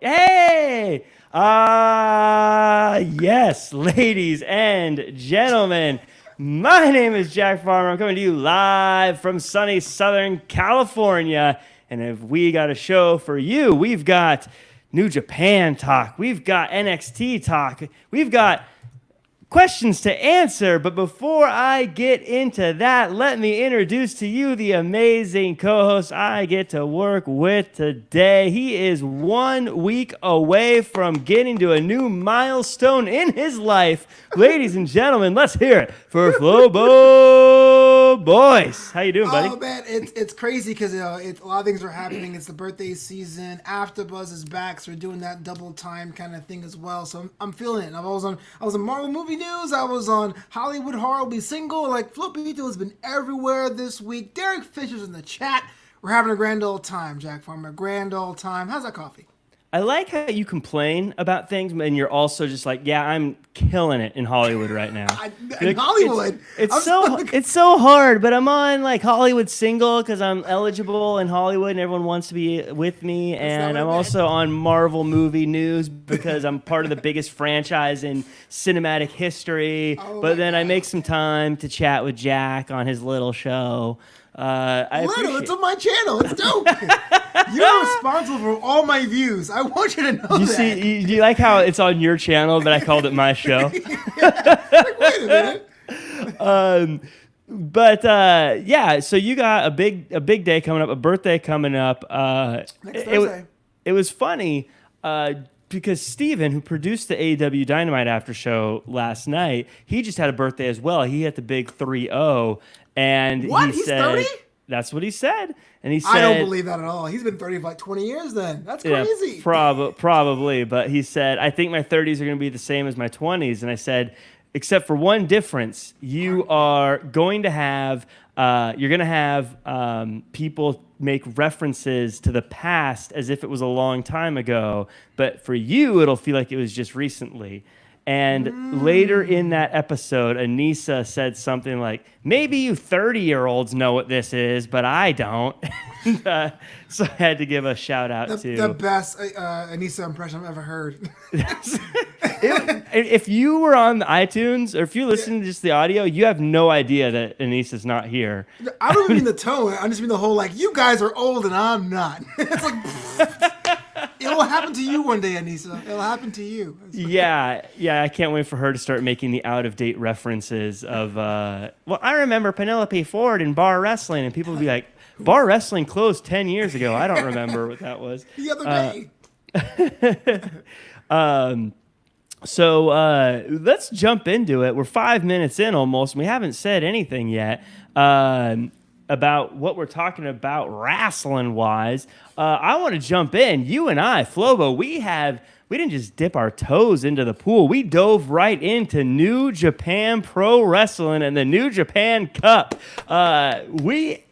Hey! Yes, ladies and gentlemen. My name is Jack Farmer. I'm coming to you live from sunny Southern California. And if we got a show for you, we've got New Japan talk. We've got NXT talk. We've got questions to answer, but before I get into that, let me introduce to you the amazing co-host I get to work with today. He is 1 week away from getting to a new milestone in his life. Ladies and gentlemen, let's hear it for Flobo Boyce. How you doing, buddy? Oh man, it's crazy because a lot of things are happening. It's the birthday season. AfterBuzz is back, so we're doing that double time kind of thing as well. So I'm feeling it. I was on Marvel movie news. I was on Hollywood Horror Will Be Single. Like Flo Pito has been everywhere this week. Derek Fisher's in the chat. We're having a grand old time, Jack Farmer. Grand old time. How's that coffee? I like how you complain about things, and you're also just like, yeah, I'm killing it in Hollywood right now. In Hollywood? It's so hard, but I'm on like Hollywood Single because I'm eligible in Hollywood and everyone wants to be with me. And I'm also on Marvel Movie News because I'm part of the biggest franchise in cinematic history. But then I make some time to chat with Jack on his little show. It's on my channel. It's dope. You're responsible for all my views. I want you to know that. See, do you like how it's on your channel, but I called it my show? Wait a minute. Yeah. So you got a big day coming up, a birthday coming up. Next Thursday. It was funny because Steven, who produced the AEW Dynamite after show last night, he just had a birthday as well. He had the big 3-0. And what? He He's said, 30? That's what he said. And he said, I don't believe that at all. He's been 30 for like 20 years then. That's crazy. Yeah, probably. But he said, I think my 30s are going to be the same as my 20s. And I said, except for one difference, you are going to have, people make references to the past as if it was a long time ago. But for you, it'll feel like it was just recently. And later in that episode, Anissa said something like, maybe you 30-year-olds know what this is, but I don't. So I had to give a shout out to... The best Anissa impression I've ever heard. If you were on the iTunes, or if you listen to just the audio, you have no idea that Anissa's not here. I don't even mean the tone. I just mean the whole, like, you guys are old and I'm not. It's like... It'll happen to you one day, Anissa. It'll happen to you. Yeah. I can't wait for her to start making the out-of-date references of, I remember Penelope Ford in bar wrestling, and people would be like, bar wrestling closed 10 years ago. I don't remember what that was. The other day. So let's jump into it. We're 5 minutes in almost, and we haven't said anything yet about what we're talking about wrestling-wise. I want to jump in. You and I, Flobo, we didn't just dip our toes into the pool. We dove right into New Japan Pro Wrestling and the New Japan Cup. We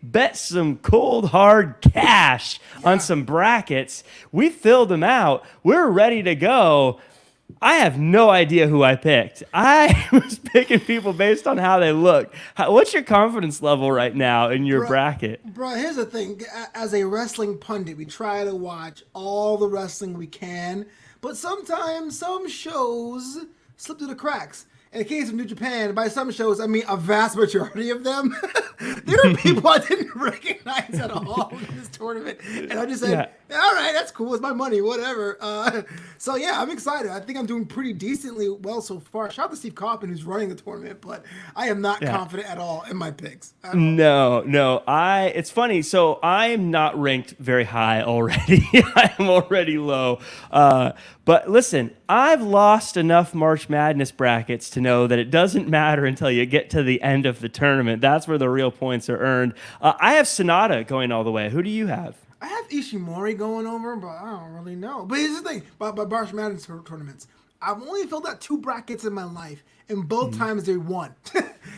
bet some cold, hard cash on some brackets. We filled them out. We're ready to go. I have no idea who I picked. I was picking people based on how they look. What's your confidence level right now in your bracket? Bro, here's the thing. As a wrestling pundit, we try to watch all the wrestling we can, but sometimes some shows slip through the cracks. In the case of New Japan, by some shows, I mean a vast majority of them, there are people I didn't recognize at all in this tournament. And I just said, all right, that's cool. It's my money, whatever. So, yeah, I'm excited. I think I'm doing pretty decently well so far. Shout out to Steve Kaufman, who's running the tournament, but I am not confident at all in my picks. No. It's funny. So I'm not ranked very high already. I'm already low. But listen, I've lost enough March Madness brackets to know that it doesn't matter until you get to the end of the tournament. That's where the real points are earned. I have Sonata going all the way. Who do you have? I have Ishimori going over, but I don't really know. But here's the thing about March Madness tournaments. I've only filled out 2 brackets in my life, and both times they won.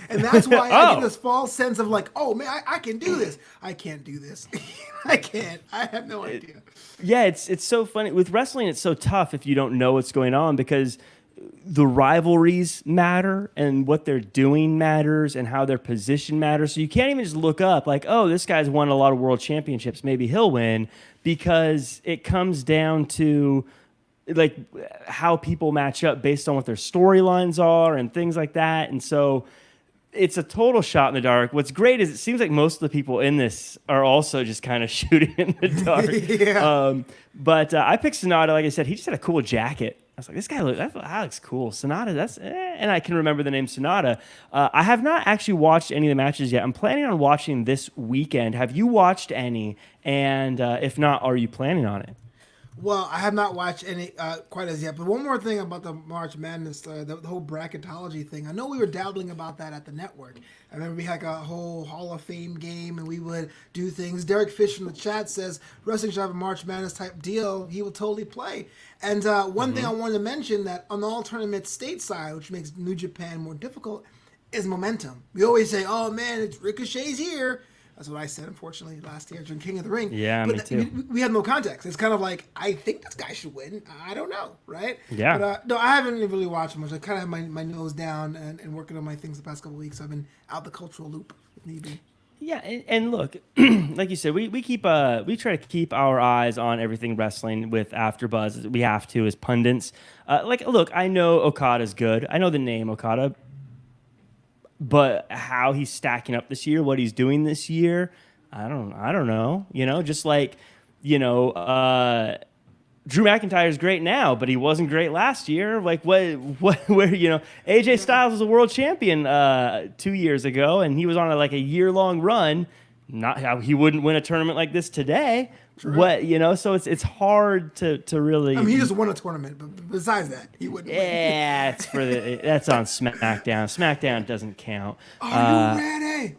And that's why I get this false sense of like, oh, man, I can do this. I can't do this. I can't. I have no idea. Yeah, it's so funny. With wrestling, it's so tough if you don't know what's going on because the rivalries matter and what they're doing matters and how their position matters. So you can't even just look up like, oh, this guy's won a lot of world championships, maybe he'll win, because it comes down to like how people match up based on what their storylines are and things like that. And so it's a total shot in the dark. What's great is it seems like most of the people in this are also just kind of shooting in the dark. Yeah. But I picked Sonata. Like I said, he just had a cool jacket. I was like, this guy that looks cool. Sonata, and I can remember the name Sonata. I have not actually watched any of the matches yet. I'm planning on watching this weekend. Have you watched any? And if not, are you planning on it? Well, I have not watched any quite as yet. But one more thing about the March Madness, the whole bracketology thing. I know we were dabbling about that at the network. I remember we had like a whole Hall of Fame game, and we would do things. Derek Fish from the chat says, wrestling should have a March Madness type deal. He will totally play. And one thing I wanted to mention, that on all tournaments stateside, which makes New Japan more difficult, is momentum. We always say, oh man, it's Ricochet's here. That's what I said, unfortunately, last year during King of the Ring. Yeah, but me too. We have no context. It's kind of like, I think this guy should win. I don't know, right? Yeah. But no, I haven't really watched much. I kind of have my nose down and working on my things the past couple of weeks. I've been out the cultural loop, if need be. Yeah, and look, like you said, we try to keep our eyes on everything wrestling with AfterBuzz. We have to as pundits. Look, I know Okada's good. I know the name Okada. But how he's stacking up this year, what he's doing this year, I don't know. Just like, Drew McIntyre is great now, but he wasn't great last year. Like where AJ Styles was a world champion 2 years ago, and he was on a year-long run. Not how he wouldn't win a tournament like this today. True. So it's hard to really. I mean, he just won a tournament, but besides that, he wouldn't win. Yeah, that's on SmackDown. SmackDown doesn't count. Are you ready?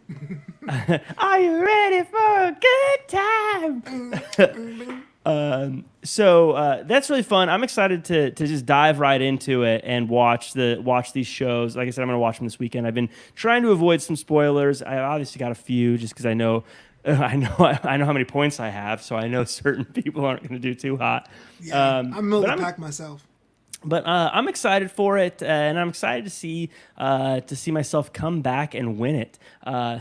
Are you ready for a good time? So that's really fun. I'm excited to just dive right into it and watch these shows. Like I said, I'm going to watch them this weekend. I've been trying to avoid some spoilers. I obviously got a few just because I know how many points I have, so I know certain people aren't going to do too hot. Yeah, I'm middle of the pack myself. But I'm excited for it, and I'm excited to see myself come back and win it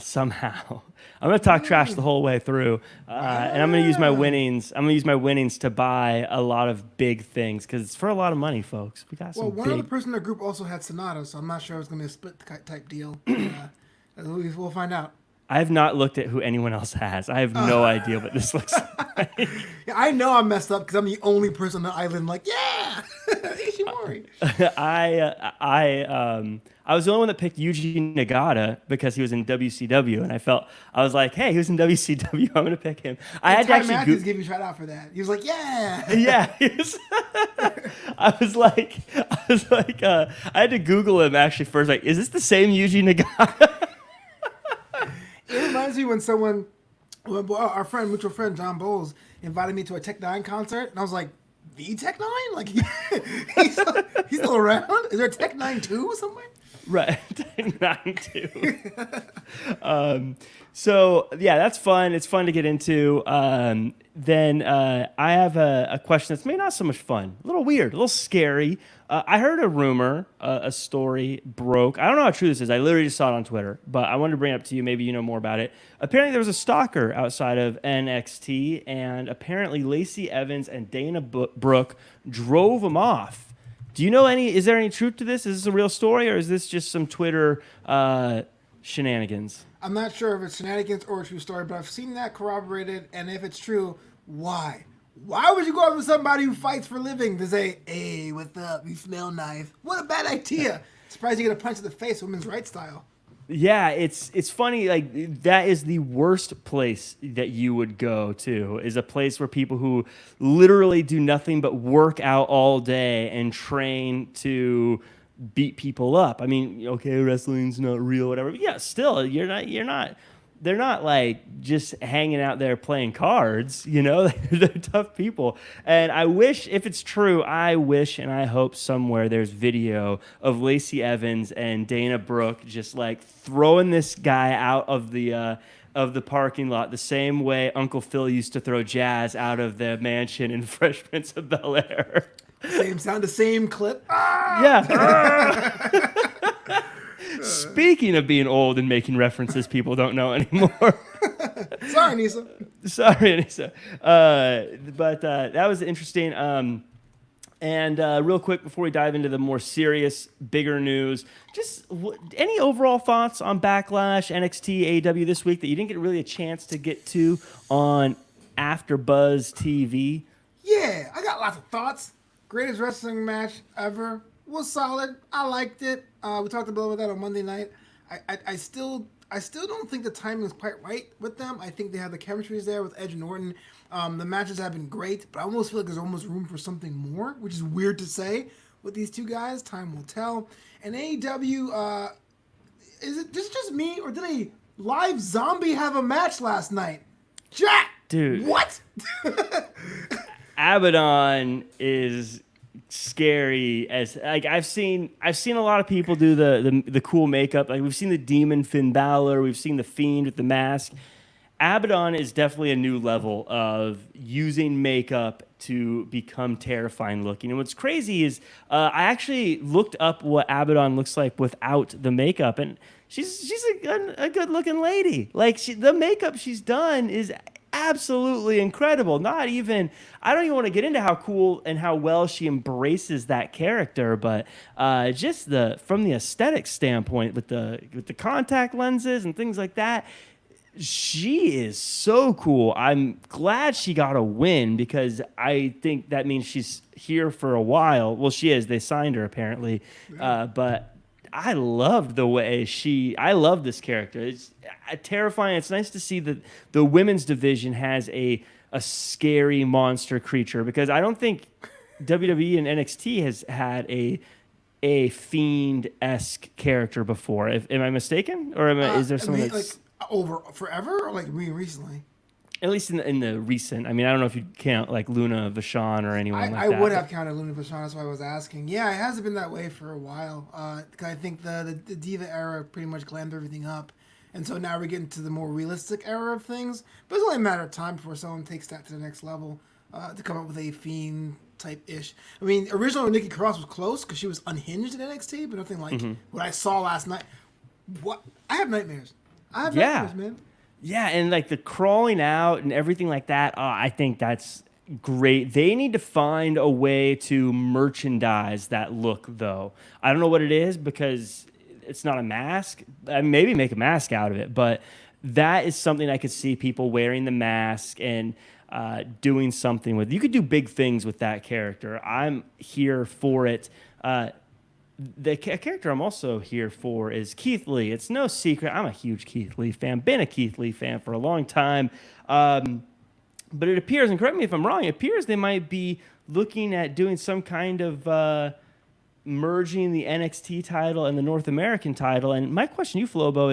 somehow. I'm going to talk trash the whole way through, and I'm going to use my winnings. I'm going to use my winnings to buy a lot of big things because it's for a lot of money, folks. We got some. Well, one other person in the group also had Sonata, so I'm not sure it's going to be a split type deal. We'll find out. I have not looked at who anyone else has. I have no idea what this looks like. Yeah, I know I'm messed up because I'm the only person on the island like, yeah, Ishimori. I was the only one that picked Yuji Nagata because he was in WCW, and I was like, hey, he was in WCW. I'm going to pick him. I had to actually Matthews gave you a shout out for that. He was like, yeah. Yeah. I had to Google him actually first. Like, is this the same Yuji Nagata? It reminds me when our mutual friend John Bowles invited me to a Tech Nine concert, and I was like, the Tech Nine? Like, he's still around? Is there a Tech Nine 2 somewhere? Right, Tech Nine 2. So yeah, that's fun. It's fun to get into. Then I have a question that's maybe not so much fun, a little weird, a little scary. I heard a rumor, a story broke. I don't know how true this is. I literally just saw it on Twitter, but I wanted to bring it up to you. Maybe you know more about it. Apparently, there was a stalker outside of NXT, and apparently Lacey Evans and Dana Brooke drove him off. Do you know is there any truth to this? Is this a real story, or is this just some Twitter shenanigans? I'm not sure if it's shenanigans or a true story, but I've seen that corroborated, and if it's true, why? Why would you go up with somebody who fights for a living to say, hey, what's up? You smell nice. What a bad idea. Surprised you get a punch in the face, women's rights style. Yeah, it's funny. Like, that is the worst place that you would go to, is a place where people who literally do nothing but work out all day and train to beat people up. I mean, okay, wrestling's not real, whatever. But yeah, still, they're not like just hanging out there playing cards, they're tough people. And I wish, if it's true, I wish and I hope somewhere there's video of Lacey Evans and Dana Brooke just like throwing this guy out of the parking lot the same way Uncle Phil used to throw Jazz out of the mansion in Fresh Prince of Bel-Air. Same sound, the same clip. Yeah. Speaking of being old and making references people don't know anymore. Sorry, Nisa. Sorry, Anissa. But that was interesting. And real quick, before we dive into the more serious, bigger news, just any overall thoughts on Backlash, NXT, AEW this week that you didn't get really a chance to get to on AfterBuzz TV? Yeah, I got lots of thoughts. Greatest wrestling match ever. Was solid. I liked it. We talked a little about that on Monday night. I still don't think the timing is quite right with them. I think they have the chemistries there with Edge and Orton. The matches have been great, but I almost feel like there's almost room for something more, which is weird to say with these two guys. Time will tell. And AEW, is it just me, or did a live zombie have a match last night? Jack! Dude. What? Abaddon is scary as like I've seen a lot of people do the cool makeup. Like we've seen the Demon Finn Balor, we've seen the Fiend with the mask. Abaddon is definitely a new level of using makeup to become terrifying looking. And what's crazy is I actually looked up what Abaddon looks like without the makeup, and she's a good looking lady. Like the makeup she's done is absolutely incredible. Not even, I don't even want to get into how cool and how well she embraces that character, but just from the aesthetic standpoint with the contact lenses and things like that, she is so cool. I'm glad she got a win because I think that means she's here for a while. Well, she is. They signed her apparently, but I loved the way I love this character. It's terrifying. It's nice to see that the women's division has a scary monster creature, because I don't think WWE and NXT has had a Fiend-esque character before. Am I mistaken? Or is there something that's... Like, over forever, or like recently? At least in the recent. I mean, I don't know if you count like Luna Vachon or anyone like that. I would have counted Luna Vachon. That's why I was asking. Yeah, it hasn't been that way for a while. I think the Diva era pretty much glammed everything up. And so now we're getting to the more realistic era of things. But it's only a matter of time before someone takes that to the next level to come up with a Fiend type-ish. I mean, originally Nikki Cross was close because she was unhinged in NXT, but nothing like what I saw last night. What? I have nightmares. Nightmares, man. Yeah, and like the crawling out and everything like that, I think that's great. They need to find a way to merchandise that look, though. I don't know what it is because it's not a mask. Maybe make a mask out of it, but that is something I could see people wearing the mask and doing something with. You could do big things with that character. I'm here for it. The character I'm also here for is Keith Lee. It's no secret I'm a huge Keith Lee fan. Been a Keith Lee fan for a long time. But it appears, and correct me if I'm wrong, it appears they might be looking at doing some kind of merging the NXT title and the North American title. And my question to you, Flobo,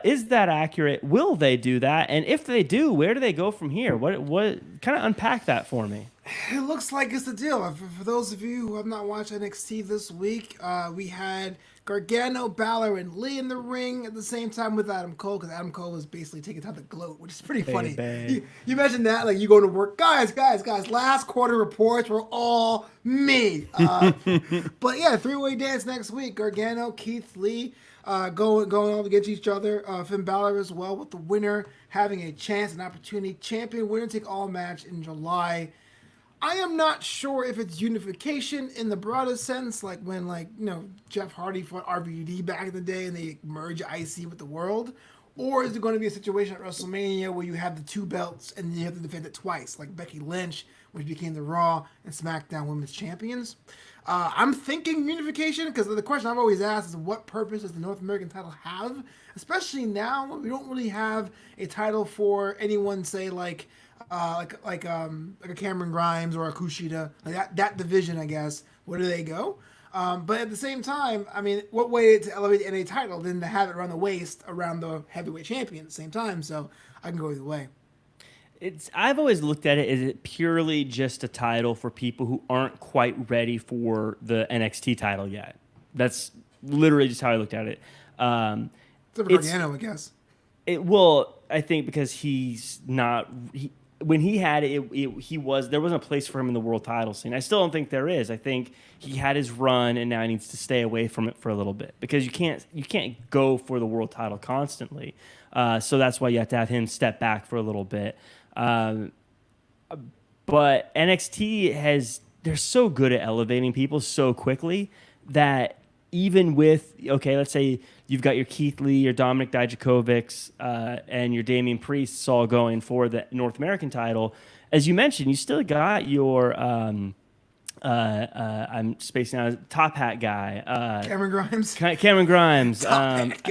is that accurate? Will they do that? And if they do, where do they go from here? What kind of unpack that for me? It looks like it's the deal. For those of you who have not watched NXT this week, we had Gargano, Balor, and Lee in the ring at the same time with Adam Cole, because Adam Cole was basically taking time to gloat, which is pretty funny. You imagine that, like you go to work, guys, last quarter reports were all me. But yeah, three-way dance next week. Gargano, Keith Lee going up against each other. Finn Balor as well, with the winner having a chance, an opportunity. Champion winner take all match in July. I am not sure if it's unification in the broadest sense, like when, Jeff Hardy fought RVD back in the day and they merge IC with the world, or is it going to be a situation at WrestleMania where you have the two belts and you have to defend it twice, like Becky Lynch, which became the Raw and SmackDown Women's Champions. I'm thinking unification, because the question I've always asked is what purpose does the North American title have, especially now when we don't really have a title for anyone, say, like a Cameron Grimes or a Kushida, like that division, I guess. Where do they go? But at the same time, I mean, what way to elevate the NA title than to have it around the waist around the heavyweight champion at the same time? So I can go either way. I've always looked at it as it purely just a title for people who aren't quite ready for the NXT title yet. That's literally just how I looked at it. Except for Gargano, I guess. Well, I think because he's not. when he had it, there wasn't a place for him in the world title scene. I still don't think there is. I think he had his run, and now he needs to stay away from it for a little bit because you can't go for the world title constantly. So that's why you have to have him step back for a little bit. But NXT they're so good at elevating people so quickly that even with, okay, let's say you've got your Keith Lee, your Dominic Dijakovics, and your Damian Priests all going for the North American title. As you mentioned, you still got your, I'm spacing out, top hat guy. Cameron Grimes. Cameron Grimes. Top hat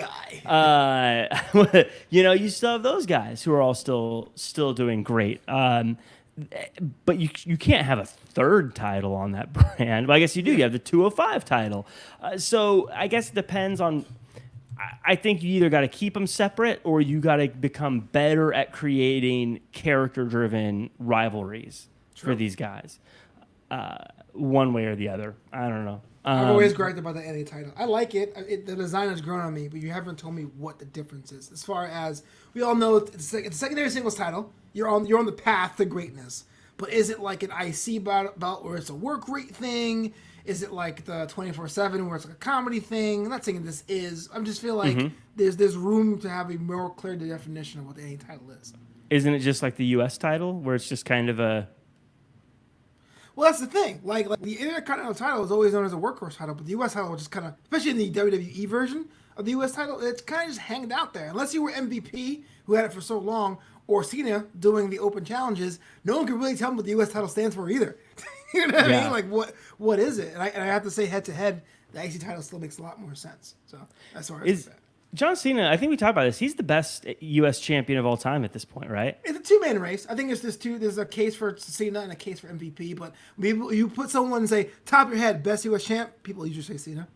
guy. You still have those guys who are all still doing great. But you can't have a third title on that brand. Well, I guess you do. You have the 205 title. So I guess it depends on. I think you either got to keep them separate or you got to become better at creating character-driven rivalries for these guys. One way or the other. I don't know. I've always griped about the NA title. I like it. The design has grown on me, but you haven't told me what the difference is. As far as we all know, it's a secondary singles title. You're on the path to greatness. But is it like an IC belt where it's a work rate thing? Is it like the 24/7 where it's like a comedy thing? I'm not saying this is. I just feel like there's room to have a more clear definition of what the NA title is. Isn't it just like the US title where it's just kind of a... Well, that's the thing. Like the Intercontinental title is always known as a workhorse title, but the U.S. title was just kind of, especially in the WWE version of the U.S. title, it's kind of just hanging out there. Unless you were MVP, who had it for so long, or Cena doing the open challenges, no one can really tell me what the U.S. title stands for either. You know what I mean? Like, what is it? And I have to say, head to head, the IC title still makes a lot more sense. So that's where it's at. John Cena, I think we talked about this. He's the best U.S. champion of all time at this point, right? It's a two-man race. I think there's a case for Cena and a case for MVP. But you put someone and say, top of your head, best U.S. champ, people usually say Cena.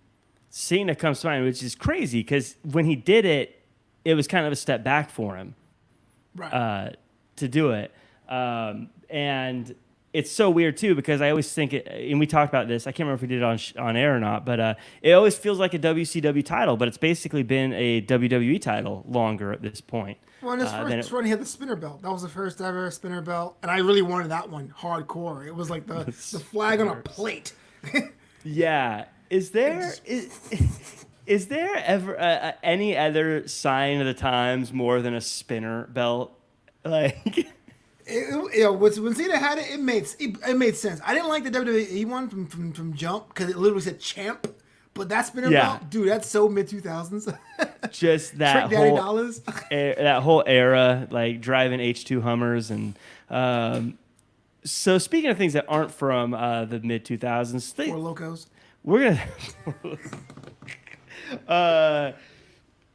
Cena comes to mind, which is crazy because when he did it, it was kind of a step back for him, right? To do it. And it's so weird too because I always think and we talked about this. I can't remember if we did it on air or not, but it always feels like a WCW title, but it's basically been a WWE title longer at this point. Well, in his first run, he had the spinner belt. That was the first ever spinner belt, and I really wanted that one hardcore. It was like the flag on a plate. Yeah. Is there ever any other sign of the times more than a spinner belt? Like. When Cena had it, it made sense. I didn't like the WWE one from Jump because it literally said champ, but that spinner belt, dude, that's so mid 2000s. Just that Trick Daddy Dollars. That whole era, like driving H2 Hummers, and so speaking of things that aren't from the mid 2000s, Four Locos. We're gonna.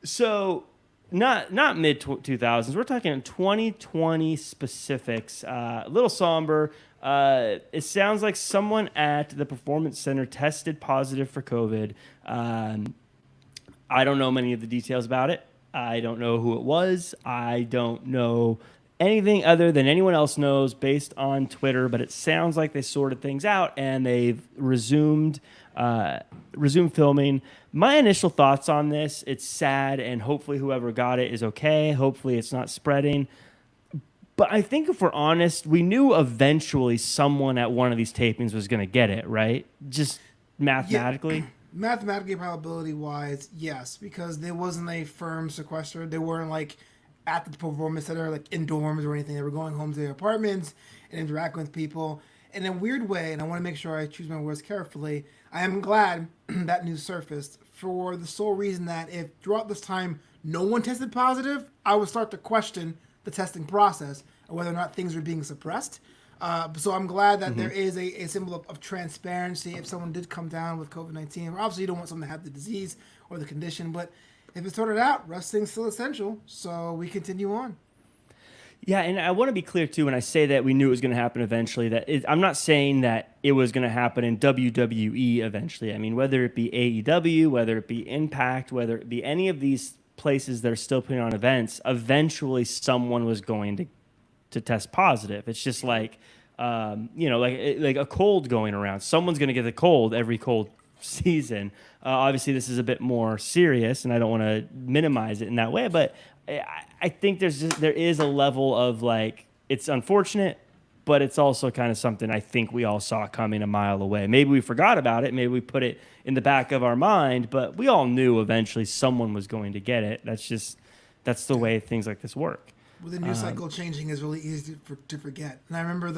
So. Not mid 2000s. We're talking 2020 specifics. A little somber. It sounds like someone at the Performance Center tested positive for COVID. I don't know many of the details about it. I don't know who it was. I don't know anything other than anyone else knows based on Twitter. But it sounds like they sorted things out and they've resumed filming. My initial thoughts on this, it's sad, and hopefully whoever got it is okay. Hopefully it's not spreading. But I think if we're honest, we knew eventually someone at one of these tapings was going to get it, right? Just mathematically? Yeah. Mathematically, probability-wise, yes, because there wasn't a firm sequester. They weren't like at the Performance Center, like in dorms or anything. They were going home to their apartments and interacting with people. In a weird way, and I want to make sure I choose my words carefully, I am glad that news surfaced for the sole reason that if throughout this time no one tested positive, I would start to question the testing process and whether or not things were being suppressed. So I'm glad that there is a symbol of transparency if someone did come down with COVID-19. Obviously, you don't want someone to have the disease or the condition, but if it's sorted out, wrestling's still essential, so we continue on. Yeah, and I want to be clear, too, when I say that we knew it was going to happen eventually, I'm not saying that it was going to happen in WWE eventually. I mean, whether it be AEW, whether it be Impact, whether it be any of these places that are still putting on events, eventually someone was going to test positive. It's just like, like a cold going around. Someone's going to get the cold every cold season. Obviously, this is a bit more serious, and I don't want to minimize it in that way, but I think there is a level of like it's unfortunate, but it's also kind of something I think we all saw coming a mile away. Maybe we forgot about it. Maybe we put it in the back of our mind, but we all knew eventually someone was going to get it. That's the way things like this work. With the news cycle changing is really easy to forget. And I remember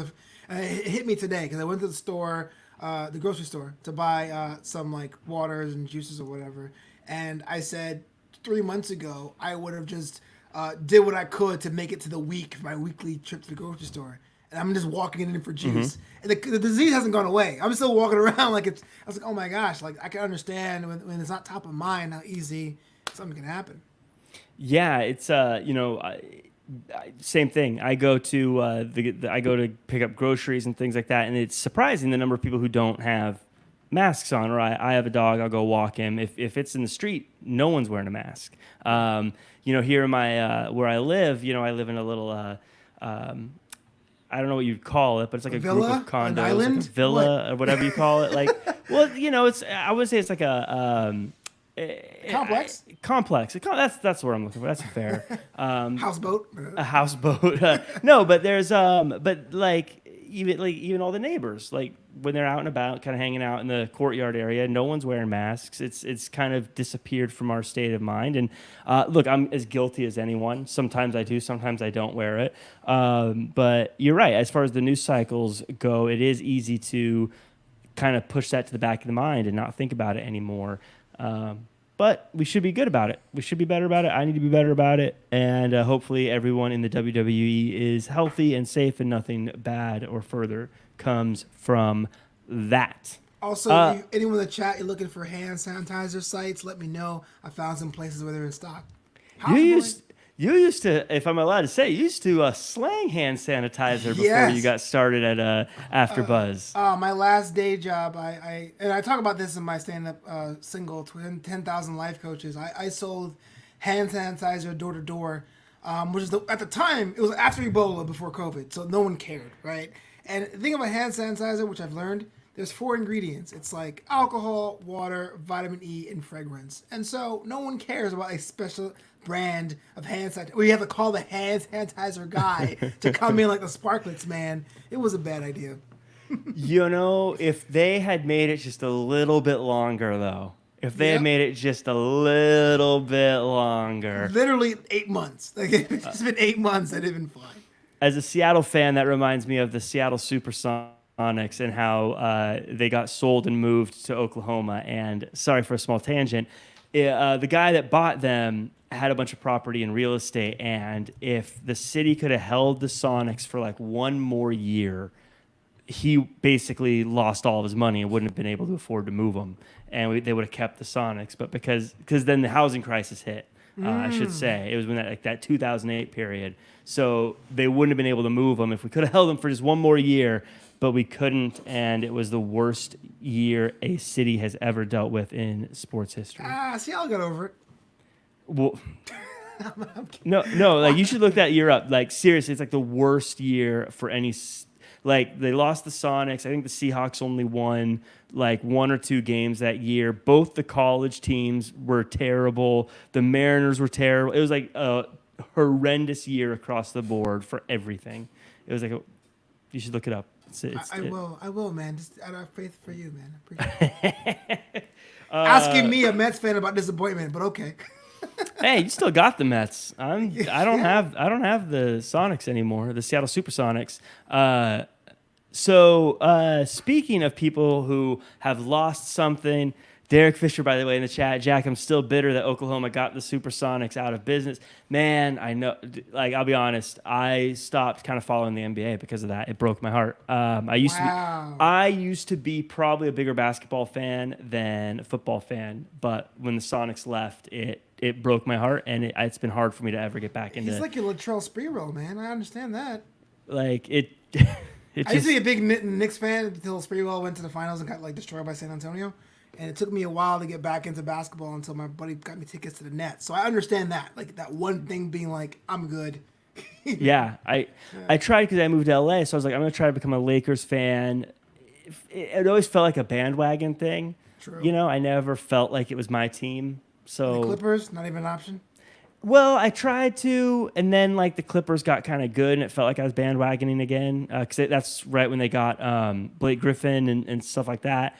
it hit me today because I went to the store, the grocery store, to buy some like waters and juices or whatever. And I said 3 months ago I would have just did what I could to make it to my weekly trip to the grocery store. And I'm just walking in for juice. And the disease hasn't gone away. I'm still walking around like it's. I was like, oh my gosh, like I can understand when it's not top of mind how easy something can happen. Yeah, it's same thing. I go to I go to pick up groceries and things like that, and it's surprising the number of people who don't have masks on. Or I have a dog, I'll go walk him. If it's in the street, no one's wearing a mask. Here in my where I live, I live in a little. I don't know what you'd call it, but it's like a villa? group of condos, An island? like a villa or whatever you call it. Like, well, it's I would say it's like a complex. Complex. That's what I'm looking for. That's fair. Houseboat. A houseboat. No, but there's but like even all the neighbors, like when they're out and about, kind of hanging out in the courtyard area, no one's wearing masks. It's kind of disappeared from our state of mind. And look, I'm as guilty as anyone. Sometimes I do, sometimes I don't wear it. But you're right. As far as the news cycles go, it is easy to kind of push that to the back of the mind and not think about it anymore. But we should be good about it. We should be better about it. I need to be better about it. And hopefully everyone in the WWE is healthy and safe and nothing bad or further comes from that. Also, anyone in the chat, you're looking for hand sanitizer sites, let me know. I found some places where they're in stock. You used to, if I'm allowed to say, you used to slang hand sanitizer before you got started at AfterBuzz. My last day job, I talk about this in my stand-up single, 10,000 Life Coaches. I sold hand sanitizer door to door, which is at the time it was after Ebola, before COVID, so no one cared, right? And the thing about hand sanitizer, which I've learned, there's 4 ingredients. It's like alcohol, water, vitamin E, and fragrance. And so no one cares about a special brand of hand sanitizer. We have to call the hand sanitizer guy to come in like the Sparklets, man. It was a bad idea. If they had made it just a little bit longer, though. If they had made it just a little bit longer. Literally 8 months. Like, it's been 8 months, that had been fine. As a Seattle fan, that reminds me of the Seattle Supersonics and how they got sold and moved to Oklahoma. And sorry for a small tangent. The guy that bought them had a bunch of property and real estate, and if the city could have held the Sonics for like one more year, he basically lost all of his money and wouldn't have been able to afford to move them, and they would have kept the Sonics. But because then the housing crisis hit, I should say, it was when that 2008 period, so they wouldn't have been able to move them if we could have held them for just one more year. But we couldn't, and it was the worst year a city has ever dealt with in sports history. Seattle got over it. Well, no, like you should look that year up. Like seriously, it's like the worst year for any. Like they lost the Sonics. I think the Seahawks only won like 1 or 2 games that year. Both the college teams were terrible. The Mariners were terrible. It was like a horrendous year across the board for everything. It was like you should look it up. I will, man. Just out of faith for you, man. I appreciate it. Asking me, a Mets fan, about disappointment, but okay. Hey, you still got the Mets. I don't have the Sonics anymore, the Seattle Supersonics. So speaking of people who have lost something, Derek Fisher, by the way, in the chat, Jack, I'm still bitter that Oklahoma got the Supersonics out of business. Man, I know, like, I'll be honest, I stopped kind of following the NBA because of that. It broke my heart. I used to be probably a bigger basketball fan than a football fan, but when the Sonics left, it broke my heart, and it's been hard for me to ever get back into it. He's like a Latrell Sprewell, man. I understand that. Like, I used to be a big Knicks fan until Sprewell went to the finals and got like destroyed by San Antonio. And it took me a while to get back into basketball until my buddy got me tickets to the Nets. So I understand that, like that one thing being like, I'm good. Yeah, I tried because I moved to LA, so I was like, I'm gonna try to become a Lakers fan. It always felt like a bandwagon thing. True. I never felt like it was my team. So the Clippers, not even an option. Well, I tried to, and then like the Clippers got kind of good, and it felt like I was bandwagoning again because that's right when they got Blake Griffin and stuff like that.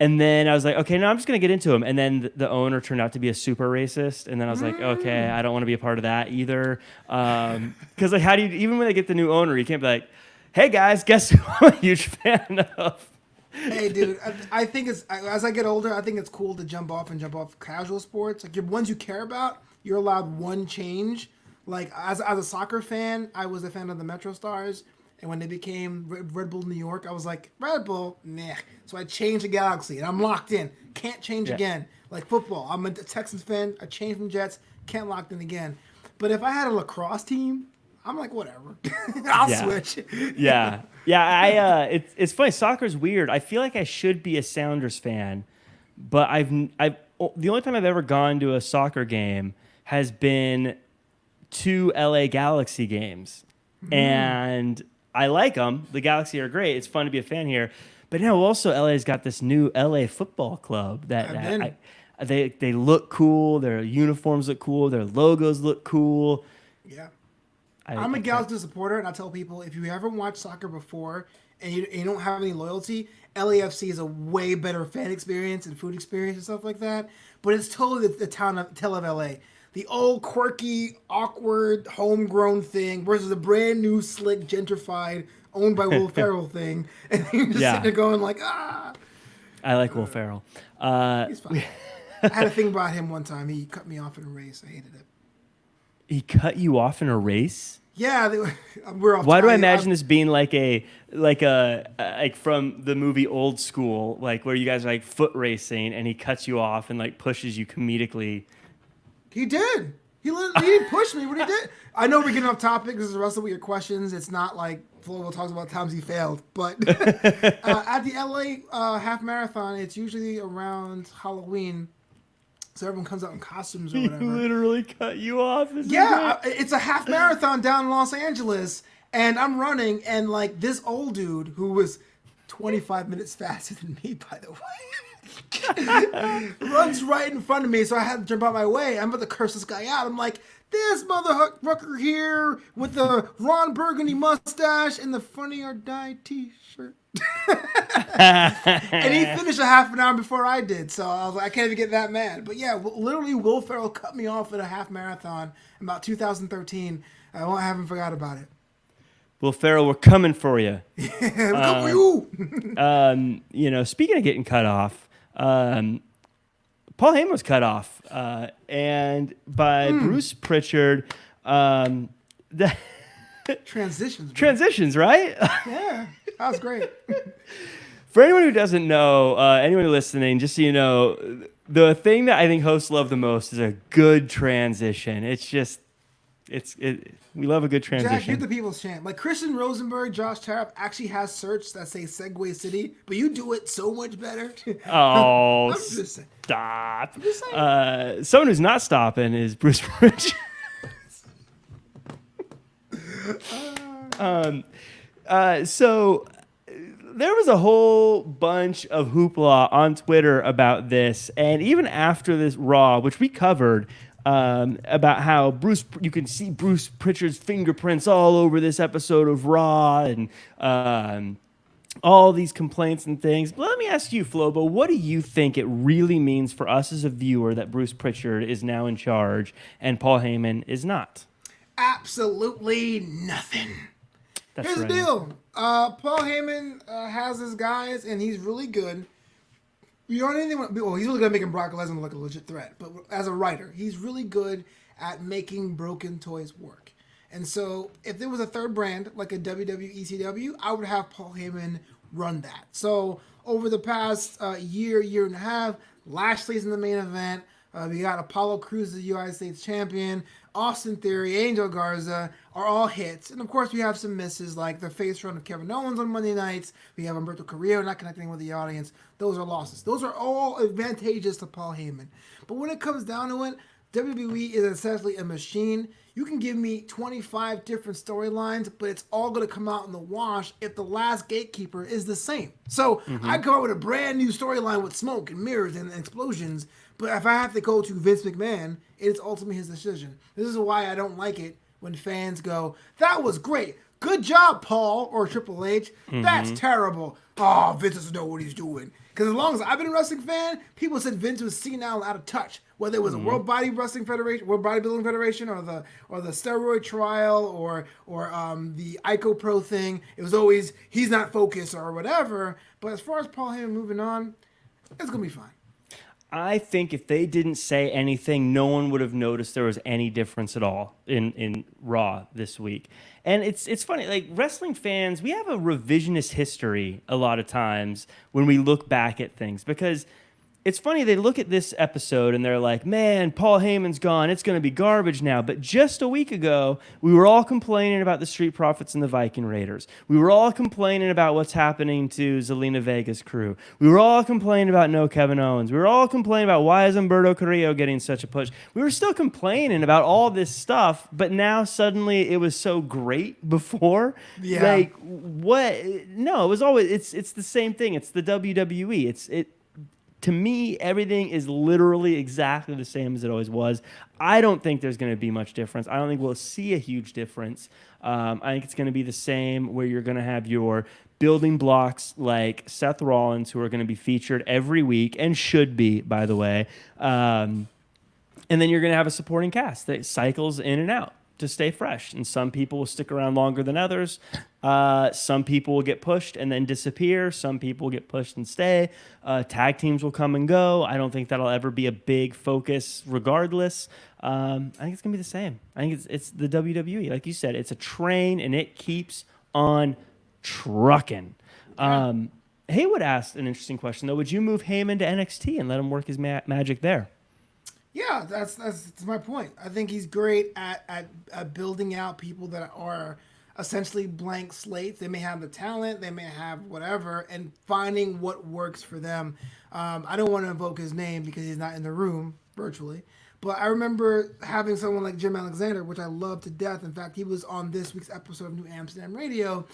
And then I was like, okay, no, I'm just gonna get into him. And then the owner turned out to be a super racist, and then I was like, okay, I don't want to be a part of that either. Because like, how do you even when they get the new owner, you can't be like, hey guys, guess who I'm a huge fan of. Hey, dude, I think as I get older, I think it's cool to jump off casual sports. Like your ones you care about, you're allowed one change. Like as a soccer fan, I was a fan of the Metro Stars, and when they became Red Bull New York, I was like Red Bull, nah. So I changed the Galaxy, and I'm locked in. Can't change again. Like football, I'm a Texans fan. I changed from Jets, can't lock in again. But if I had a lacrosse team, I'm like whatever. I'll switch. Yeah. It's funny. Soccer's weird. I feel like I should be a Sounders fan, but the only time I've ever gone to a soccer game has been two LA Galaxy games, and I like them. The Galaxy are great. It's fun to be a fan here, but now also LA's got this new LA Football Club they look cool. Their uniforms look cool. Their logos look cool. Yeah. I'm a Galaxy supporter, and I tell people if you ever watched soccer before and you don't have any loyalty, LAFC is a way better fan experience and food experience and stuff like that. But it's totally the tale of LA. The old quirky, awkward, homegrown thing versus a brand new, slick, gentrified, owned by Will Ferrell thing, and you're just sitting there going like, ah. I like Will Ferrell. He's fine. I had a thing about him one time. He cut me off in a race. I hated it. He cut you off in a race? Yeah, we're off. Why do I imagine this being like from the movie Old School, like where you guys are like foot racing and he cuts you off and like pushes you comedically? He did. He didn't push me, but he did. I know we're getting off topic. This is Russell with your questions. It's not like Flobo talks about times he failed, but at the LA half marathon, it's usually around Halloween. So everyone comes out in costumes or whatever. He literally cut you off. It's a half marathon down in Los Angeles, and I'm running, and like this old dude who was 25 minutes faster than me, by the way, runs right in front of me. So I had to jump out my way. I'm about to curse this guy out. I'm like, this motherfucker here with the Ron Burgundy mustache and the Funny or Die t-shirt. And he finished a half an hour before I did, so I was like, I can't even get that mad. But yeah, literally, Will Ferrell cut me off at a half marathon in about 2013. I haven't forgot about it. Will Ferrell, we're coming for you. We're coming for you. Speaking of getting cut off, Paul Heyman was cut off, and by Bruce Pritchard. Transitions. Transitions, right? Yeah, that was great. For anyone who doesn't know, anyone listening, just so you know, the thing that I think hosts love the most is a good transition. It's just, we love a good transition. Jack, you're the people's champ. Like Christian Rosenberg, Josh Tariff actually has search that say Segway City, but you do it so much better. Oh, I'm just saying. Stop. I'm just saying. Someone who's not stopping is Bruce Pritchard. So there was a whole bunch of hoopla on Twitter about this, and even after this Raw, which we covered, about how you can see Bruce Pritchard's fingerprints all over this episode of Raw, and all these complaints and things. But let me ask you, Flobo, what do you think it really means for us as a viewer that Bruce Pritchard is now in charge and Paul Heyman is not? Absolutely nothing. Here's the deal. Paul Heyman has his guys, and he's really good. He's really good at making Brock Lesnar look like a legit threat. But as a writer, he's really good at making broken toys work. And so if there was a third brand, like a WWE ECW, I would have Paul Heyman run that. So over the past year and a half, Lashley's in the main event. We got Apollo Crews, the United States champion. Austin Theory, Angel Garza are all hits. And, of course, we have some misses, like the face run of Kevin Owens on Monday nights. We have Humberto Carrillo not connecting with the audience. Those are losses. Those are all advantageous to Paul Heyman. But when it comes down to it, WWE is essentially a machine. You can give me 25 different storylines, but it's all going to come out in the wash if the last gatekeeper is the same. So I come up with a brand new storyline with smoke and mirrors and explosions, but if I have to go to Vince McMahon, it's ultimately his decision. This is why I don't like it when fans go, "That was great. Good job, Paul," or Triple H. "That's terrible. Oh, Vince doesn't know what he's doing." Because as long as I've been a wrestling fan, people said Vince was senile, out of touch. Whether it was a World Bodybuilding Federation, or the steroid trial, or the Ico Pro thing, it was always he's not focused or whatever. But as far as Paul Heyman moving on, it's gonna be fine. I think if they didn't say anything, no one would have noticed there was any difference at all in Raw this week. And it's funny, like wrestling fans, we have a revisionist history a lot of times when we look back at things, because it's funny, they look at this episode and they're like, "Man, Paul Heyman's gone. It's going to be garbage now." But just a week ago, we were all complaining about the Street Profits and the Viking Raiders. We were all complaining about what's happening to Zelina Vega's crew. We were all complaining about no Kevin Owens. We were all complaining about why is Humberto Carrillo getting such a push. We were still complaining about all this stuff, but now suddenly it was so great before. Yeah. Like, what? No, it was always, it's the same thing. It's the WWE. To me, everything is literally exactly the same as it always was. I don't think there's going to be much difference. I don't think we'll see a huge difference. I think it's going to be the same, where you're going to have your building blocks like Seth Rollins, who are going to be featured every week, and should be, by the way. And then you're going to have a supporting cast that cycles in and out to stay fresh. And some people will stick around longer than others. Some people will get pushed and then disappear. Some people will get pushed and stay. Tag teams will come and go. I don't think that'll ever be a big focus regardless. I think it's going to be the same. I think it's the WWE. Like you said, it's a train and it keeps on trucking. Haywood asked an interesting question, though. Would you move Heyman to NXT and let him work his magic there? Yeah, that's my point. I think he's great at building out people that are essentially blank slates. They may have the talent, they may have whatever, and finding what works for them. I don't want to invoke his name because he's not in the room virtually, but I remember having someone like Jim Alexander, which I love to death. In fact, he was on this week's episode of New Amsterdam Radio.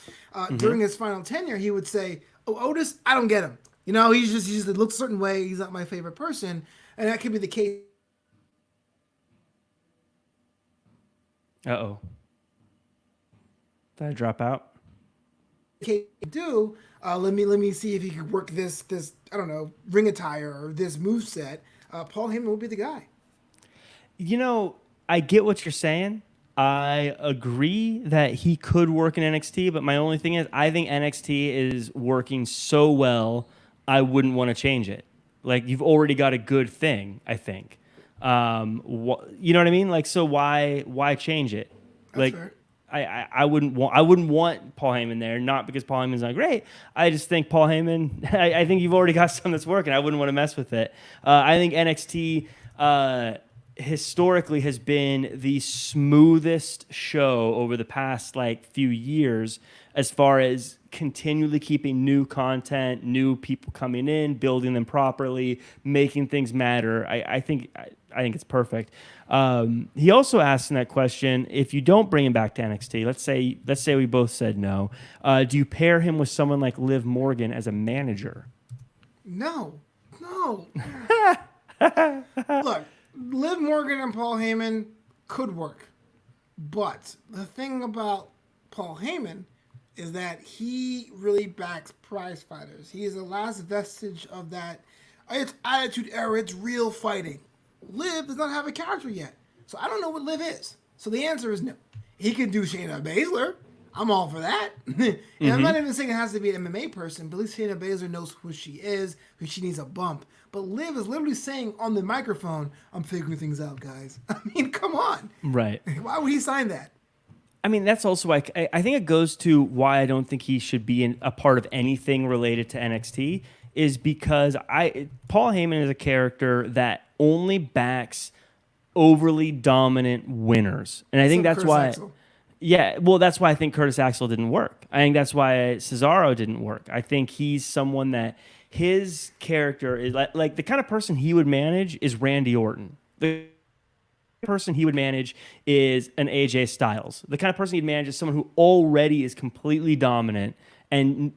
During his final tenure, he would say, "Oh, Otis, I don't get him. You know, he just looks a certain way. He's not my favorite person," and that could be the case. Uh-oh. Did I drop out? Let me see if he could work this I don't know, ring attire or this moveset. Paul Heyman will be the guy. You know, I get what you're saying. I agree that he could work in NXT, but my only thing is I think NXT is working so well, I wouldn't want to change it. Like, you've already got a good thing, I think. You know what I mean? Like, so why change it? That's Like, fair. I wouldn't want Paul Heyman there, not because Paul Heyman's not great. I just think Paul Heyman, I think you've already got something that's working. I wouldn't want to mess with it. I think NXT historically has been the smoothest show over the past few years, as far as continually keeping new content, new people coming in, building them properly, making things matter. I think it's perfect. He also asked in that question, if you don't bring him back to NXT, let's say we both said no, do you pair him with someone like Liv Morgan as a manager? No. Look, Liv Morgan and Paul Heyman could work, but the thing about Paul Heyman is that he really backs prize fighters. He is the last vestige of that. It's Attitude Era. It's real fighting. Liv does not have a character yet, so I don't know what Liv is. So the answer is no. He can do Shayna Baszler. I'm all for that. And I'm not even saying it has to be an MMA person, but at least Shayna Baszler knows who she is, who she needs a bump. But Liv is literally saying on the microphone, "I'm figuring things out, guys." I mean, come on. Right. Why would he sign that? I mean, that's also why I think it goes to why I don't think he should be a part of anything related to NXT, is because Paul Heyman is a character that only backs overly dominant winners. And I think that's Curtis why... Axel. Yeah, well, that's why I think Curtis Axel didn't work. I think that's why Cesaro didn't work. I think he's someone that his character is like the kind of person he would manage is Randy Orton. The person he would manage is an AJ Styles. The kind of person he'd manage is someone who already is completely dominant, and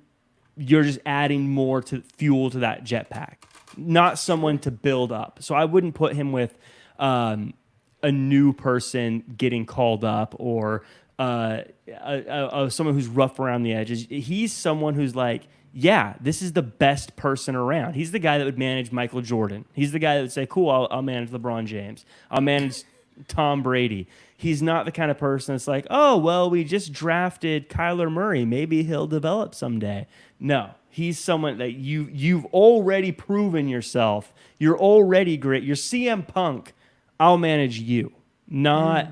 you're just adding more to fuel to that jetpack. Not someone to build up. So I wouldn't put him with a new person getting called up or someone who's rough around the edges. He's someone who's like, yeah, this is the best person around. He's the guy that would manage Michael Jordan. He's the guy that would say, cool, I'll manage LeBron James. I'll manage Tom Brady. He's not the kind of person that's like, oh, well, we just drafted Kyler Murray. Maybe he'll develop someday. No, he's someone that you've already proven yourself. You're already great. You're CM Punk. I'll manage you. Not,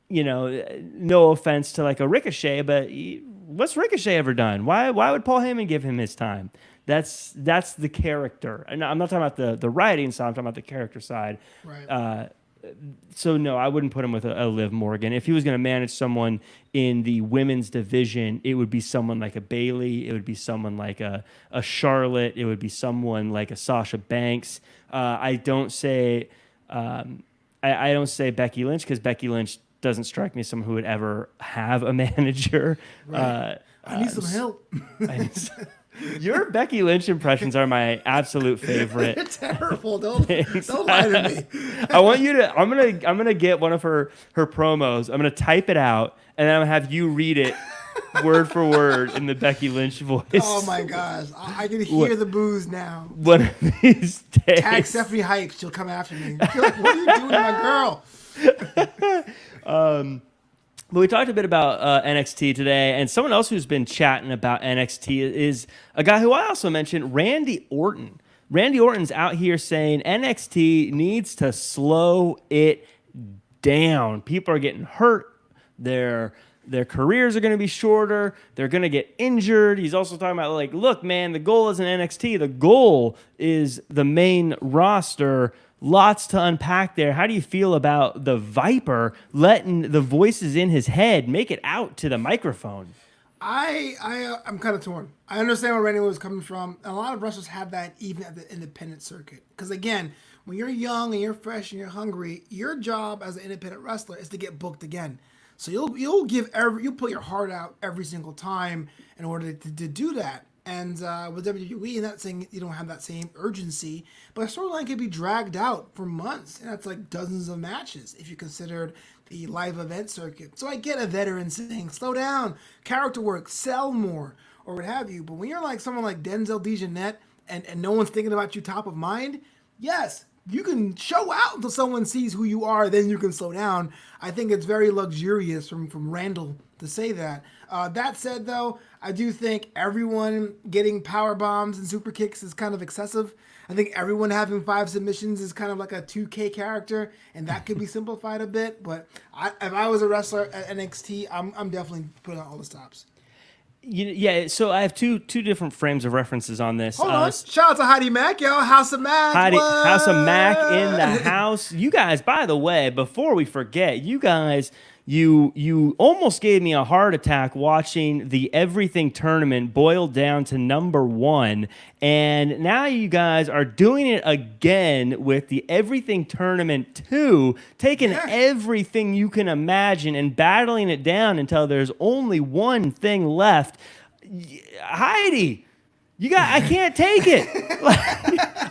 no offense to like a Ricochet, but what's Ricochet ever done? Why would Paul Heyman give him his time? That's the character. And I'm not talking about the writing side. I'm talking about the character side. Right. So no, I wouldn't put him with a Liv Morgan. If he was going to manage someone in the women's division, it would be someone like a Bayley. It would be someone like a Charlotte. It would be someone like a Sasha Banks. I don't say Becky Lynch, because Becky Lynch doesn't strike me as someone who would ever have a manager. Right. I need some help. Your Becky Lynch impressions are my absolute favorite. They're terrible. Don't lie to me. I want you to. I'm gonna get one of her promos. I'm gonna type it out, and then I'm gonna have you read it word for word in the Becky Lynch voice. Oh my gosh, I can hear the booze now. One of these days. Tag Stephanie Hype. She'll come after me. She'll like, what are you doing to my girl? But we talked a bit about NXT today, and someone else who's been chatting about NXT is a guy who I also mentioned, Randy Orton. Randy Orton's out here saying NXT needs to slow it down. People are getting hurt. Their careers are going to be shorter. They're going to get injured. He's also talking about, like, look, man, the goal isn't NXT. The goal is the main roster. Lots to unpack there. How do you feel about the Viper letting the voices in his head make it out to the microphone? I'm kind of torn. I understand where Randy was coming from. A lot of wrestlers have that even at the independent circuit. Because again, when you're young and you're fresh and you're hungry, your job as an independent wrestler is to get booked again. So you'll put your heart out every single time in order to do that. And with WWE, not saying you don't have that same urgency, but a storyline can be dragged out for months, and that's like dozens of matches if you considered the live event circuit. So I get a veteran saying, slow down, character work, sell more, or what have you. But when you're like someone like Denzel DeJohnette and no one's thinking about you top of mind, yes, you can show out until someone sees who you are, then you can slow down. I think it's very luxurious from Randall to say that. That said, though, I do think everyone getting power bombs and super kicks is kind of excessive. I think everyone having 5 submissions is kind of like a 2K character, and that could be simplified a bit. But if I was a wrestler at NXT, I'm definitely putting on all the stops. Yeah, so I have two different frames of references on this. Hold on. Shout out to Heidi Mack, yo. House of Mack. House of Mack in the house. You guys, by the way, before we forget, you guys, you almost gave me a heart attack watching the Everything Tournament boiled down to number 1. And now you guys are doing it again with the Everything Tournament 2, taking everything you can imagine and battling it down until there's only one thing left. Heidi, I can't take it.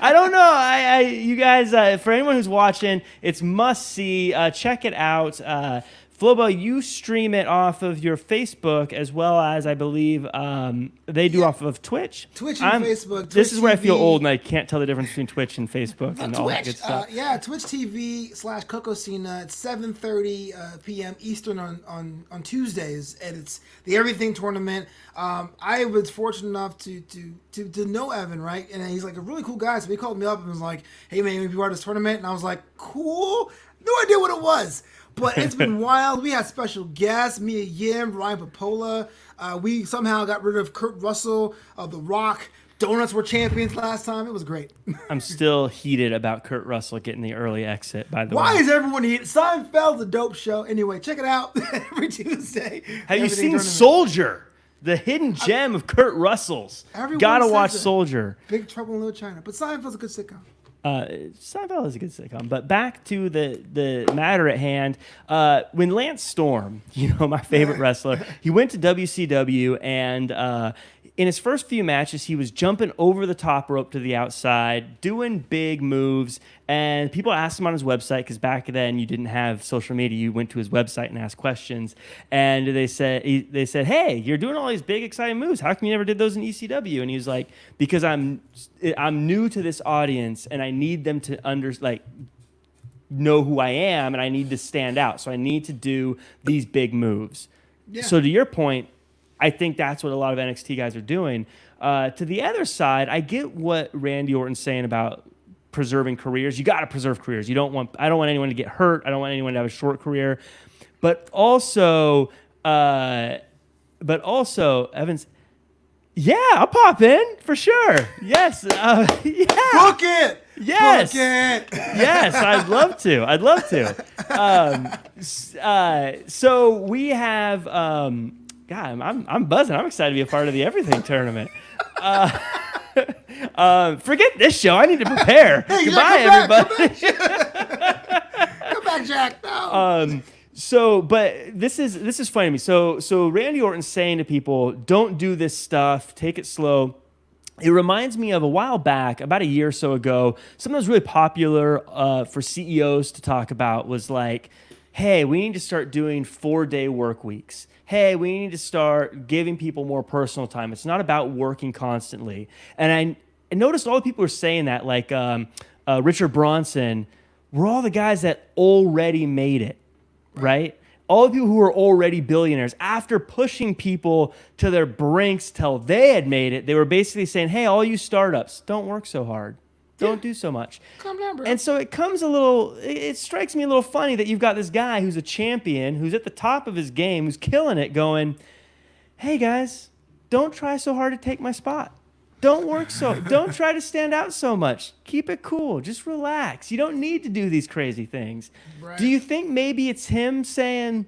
I don't know. You guys, for anyone who's watching, it's must see. Check it out. Flobo, you stream it off of your Facebook as well as, I believe, they do off of Twitch. Twitch and Facebook. This is where I feel old and I can't tell the difference between Twitch and Facebook and all that good stuff. Twitch TV /Cocosina at 7:30 p.m. Eastern on Tuesdays, and it's the Everything Tournament. I was fortunate enough to know Evan, right? And he's like a really cool guy, so he called me up and was like, "Hey man, you be part of this tournament?" And I was like, "Cool." No idea what it was. But it's been wild. We had special guests, Mia Yim, Ryan Popola. We somehow got rid of Kurt Russell, The Rock. Donuts were champions last time. It was great. I'm still heated about Kurt Russell getting the early exit, by the way. Why is everyone heated? Seinfeld's a dope show. Anyway, check it out every Tuesday. Have you seen Soldier? The hidden gem of Kurt Russell's. Gotta watch Soldier. Big Trouble in Little China. But Seinfeld's a good sitcom. Seinfeld is a good sitcom, but back to the matter at hand. When Lance Storm, my favorite wrestler, he went to WCW, and in his first few matches, he was jumping over the top rope to the outside, doing big moves, and people asked him on his website, because back then you didn't have social media. You went to his website and asked questions, and they said, "Hey, you're doing all these big, exciting moves. How come you never did those in ECW?" And he was like, "Because I'm new to this audience, and I need them to know who I am, and I need to stand out. So I need to do these big moves." Yeah. So to your point, I think that's what a lot of NXT guys are doing. To the other side, I get what Randy Orton's saying about preserving careers. You got to preserve careers. I don't want anyone to get hurt. I don't want anyone to have a short career. But also, Evans, yeah, I'll pop in for sure. Yes. Yeah. Book it. Yes. Book it. Yes, I'd love to. So we have, God, I'm buzzing. I'm excited to be a part of the Everything tournament. Forget this show. I need to prepare. Hey, Goodbye, everybody. Come back, Jack. No. But this is funny to me. So Randy Orton's saying to people, don't do this stuff. Take it slow. It reminds me of a while back, about a year or so ago, something that was really popular for CEOs to talk about was like, hey, we need to start doing 4-day work weeks. Hey, we need to start giving people more personal time. It's not about working constantly. And I noticed all the people were saying that, like Richard Bronson, were all the guys that already made it, right? All the people who were already billionaires, after pushing people to their brinks till they had made it, they were basically saying, hey, all you startups, don't work so hard. Don't do so much. Calm down, bro. And so it strikes me a little funny that you've got this guy who's a champion, who's at the top of his game, who's killing it, going, hey, guys, don't try so hard to take my spot. Don't try to stand out so much. Keep it cool. Just relax. You don't need to do these crazy things. Right. Do you think maybe it's him saying,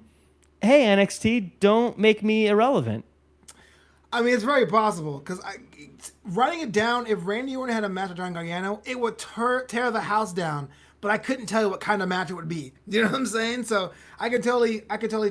hey, NXT, don't make me irrelevant? I mean, it's very possible, because writing it down, if Randy Orton had a match with John Gargano, it would tear the house down, but I couldn't tell you what kind of match it would be. You know what I'm saying? So I could totally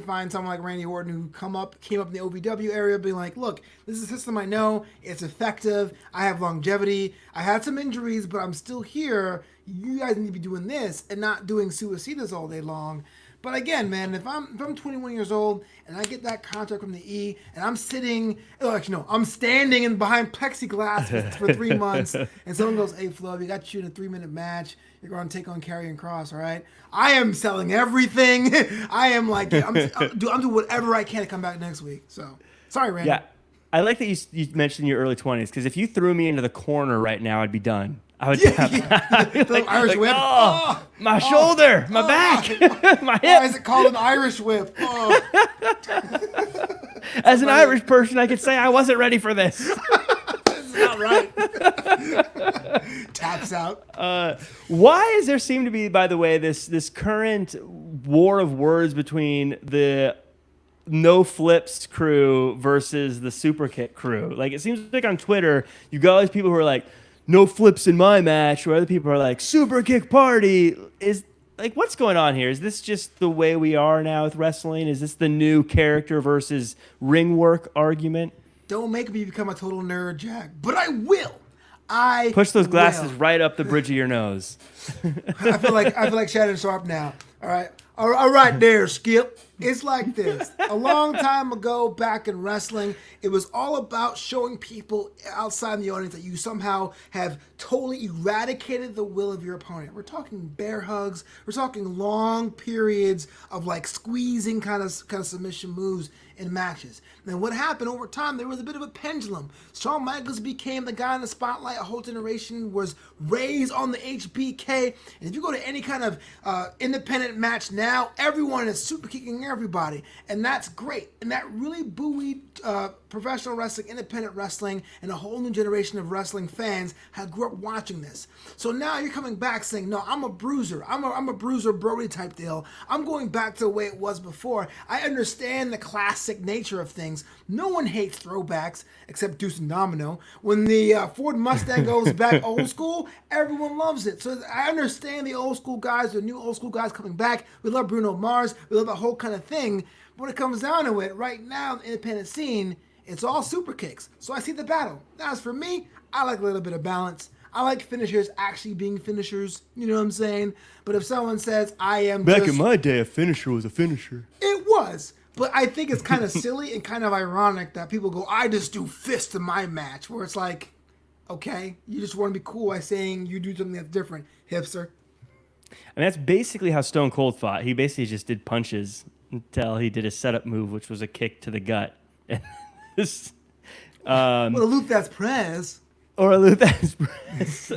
find someone like Randy Orton who came up in the OVW area being like, look, this is a system I know, it's effective, I have longevity, I had some injuries, but I'm still here. You guys need to be doing this and not doing suicidas all day long. But again, man, if I'm 21 years old and I get that contract from the E and I'm standing in behind plexiglass for 3 months and someone goes, hey, Flo, we got you in a 3-minute match. You're going to take on Karrion Kross, all right? I am selling everything. I am like, I'm doing whatever I can to come back next week. So, sorry, Randy. Yeah, I like that you mentioned your early 20s, because if you threw me into the corner right now, I'd be done. I would Irish whip. My shoulder, my back, my hip. Why is it called an Irish whip? Oh. As an Irish person, I could say I wasn't ready for this. This is not right. Taps out. Why does there seem to be, by the way, this current war of words between the No Flips crew versus the Super Kick crew? Like, it seems like on Twitter, you got all these people who are like, no flips in my match, or other people are like, super kick party. Is like, what's going on here? Is this just the way we are now with wrestling? Is this the new character versus ring work argument? Don't make me become a total nerd, Jack, but I will. Push those glasses right up the bridge of your nose. I feel like Shannon Sharp now. All right there, Skip. It's like this. A long time ago, back in wrestling, it was all about showing people outside the audience that you somehow have totally eradicated the will of your opponent. We're talking bear hugs. We're talking long periods of like squeezing kind of submission moves in matches. And what happened over time, there was a bit of a pendulum. Shawn Michaels became the guy in the spotlight. A whole generation was raised on the HBK. And if you go to any kind of independent match now, everyone is super kicking everybody, and that's great. And that really buoyed professional wrestling, independent wrestling, and a whole new generation of wrestling fans had grew up watching this. So now you're coming back saying, no, I'm a bruiser. I'm a bruiser Brody type deal. I'm going back to the way it was before. I understand the classic nature of things. No one hates throwbacks except Deuce and Domino. When the Ford Mustang goes back old school, everyone loves it. So I understand the old school guys, the new old school guys coming back. We love Bruno Mars. We love the whole kind of thing. But when it comes down to it, right now, the independent scene, it's all super kicks. So I see the battle. Now, as for me, I like a little bit of balance. I like finishers actually being finishers. You know what I'm saying? But if someone says, I am Back in my day, a finisher was a finisher. It was. But I think it's kind of silly and kind of ironic that people go, I just do fists in my match. Where it's like, okay, you just want to be cool by saying you do something that's different, hipster. And that's basically how Stone Cold fought. He basically just did punches until he did a setup move, which was a kick to the gut. Well, a Luthez press. Or a Luthez press.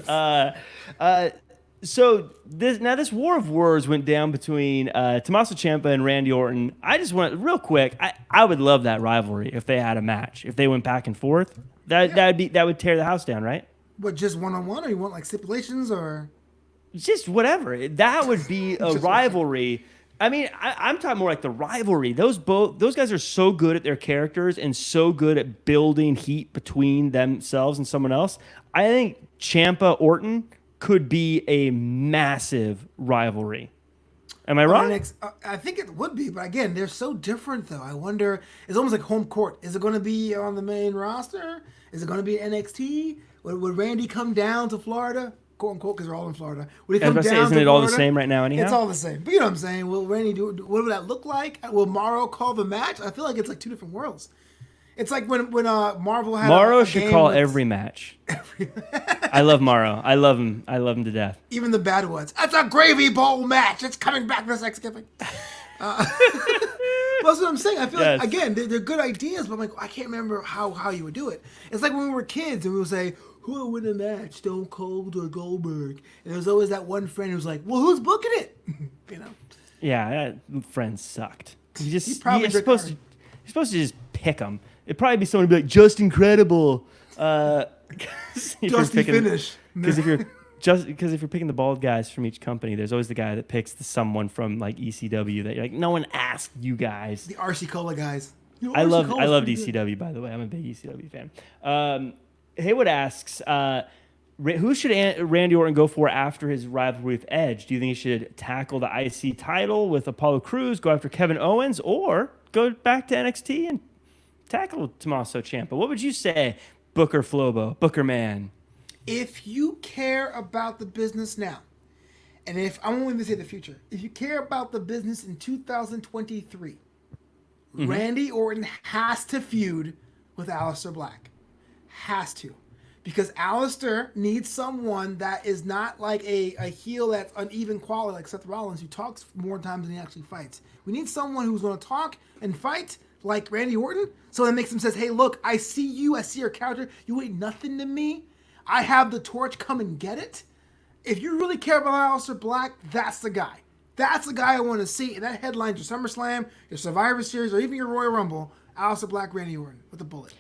So this War of Words went down between Tommaso Ciampa and Randy Orton. I just want real quick. I would love that rivalry if they had a match. If they went back and forth, that would tear the house down, right? What, just one-on-one, or you want like stipulations, or just whatever? That would be a rivalry. I mean, I'm talking more like the rivalry. Those guys are so good at their characters and so good at building heat between themselves and someone else. I think Ciampa Orton could be a massive rivalry. Am I wrong? I think it would be, but again, they're so different, though. I wonder, it's almost like home court. Is it going to be on the main roster? Is it going to be NXT? Would Randy come down to Florida? Quote unquote, because they're all in Florida. Would he come down to Florida? Isn't it all the same right now anyhow? It's all the same. But you know what I'm saying? Will Randy do? What would that look like? Will Morrow call the match? I feel like it's like two different worlds. It's like when Marvel had Morrow should call every match. I love Morrow. I love him. I love him to death. Even the bad ones. That's a gravy bowl match. It's coming back this Thanksgiving. That's what I'm saying. I feel like, again, they're good ideas, but I'm like, I can't remember how you would do it. It's like when we were kids and we would say, who would win a match, Stone Cold or Goldberg? And there was always that one friend who was like, well, who's booking it? You know? Yeah, that friend sucked. You're supposed to just pick them. It'd probably be someone who'd be like, just incredible. Dusty finish. Because if you're picking the bald guys from each company, there's always the guy that picks someone from like ECW that you're like, no one asked you guys. The RC Cola guys. I loved ECW, by the way. I'm a big ECW fan. Haywood asks, who should Randy Orton go for after his rivalry with Edge? Do you think he should tackle the IC title with Apollo Crews, go after Kevin Owens, or go back to NXT and tackle Tommaso Ciampa? What would you say, Booker Flobo, Booker Man? If you care about the business now, and if I won't even say the future, if you care about the business in 2023, Randy Orton has to feud with Aleister Black. Has to. Because Aleister needs someone that is not like a heel that's uneven quality like Seth Rollins, who talks more times than he actually fights. We need someone who's going to talk and fight like Randy Orton. So that makes him says, hey, look, I see you. I see your character. You ain't nothing to me. I have the torch. Come and get it. If you really care about Aleister Black, that's the guy. That's the guy I want to see. And that headlines your SummerSlam, your Survivor Series, or even your Royal Rumble. Aleister Black, Randy Orton with a bullet.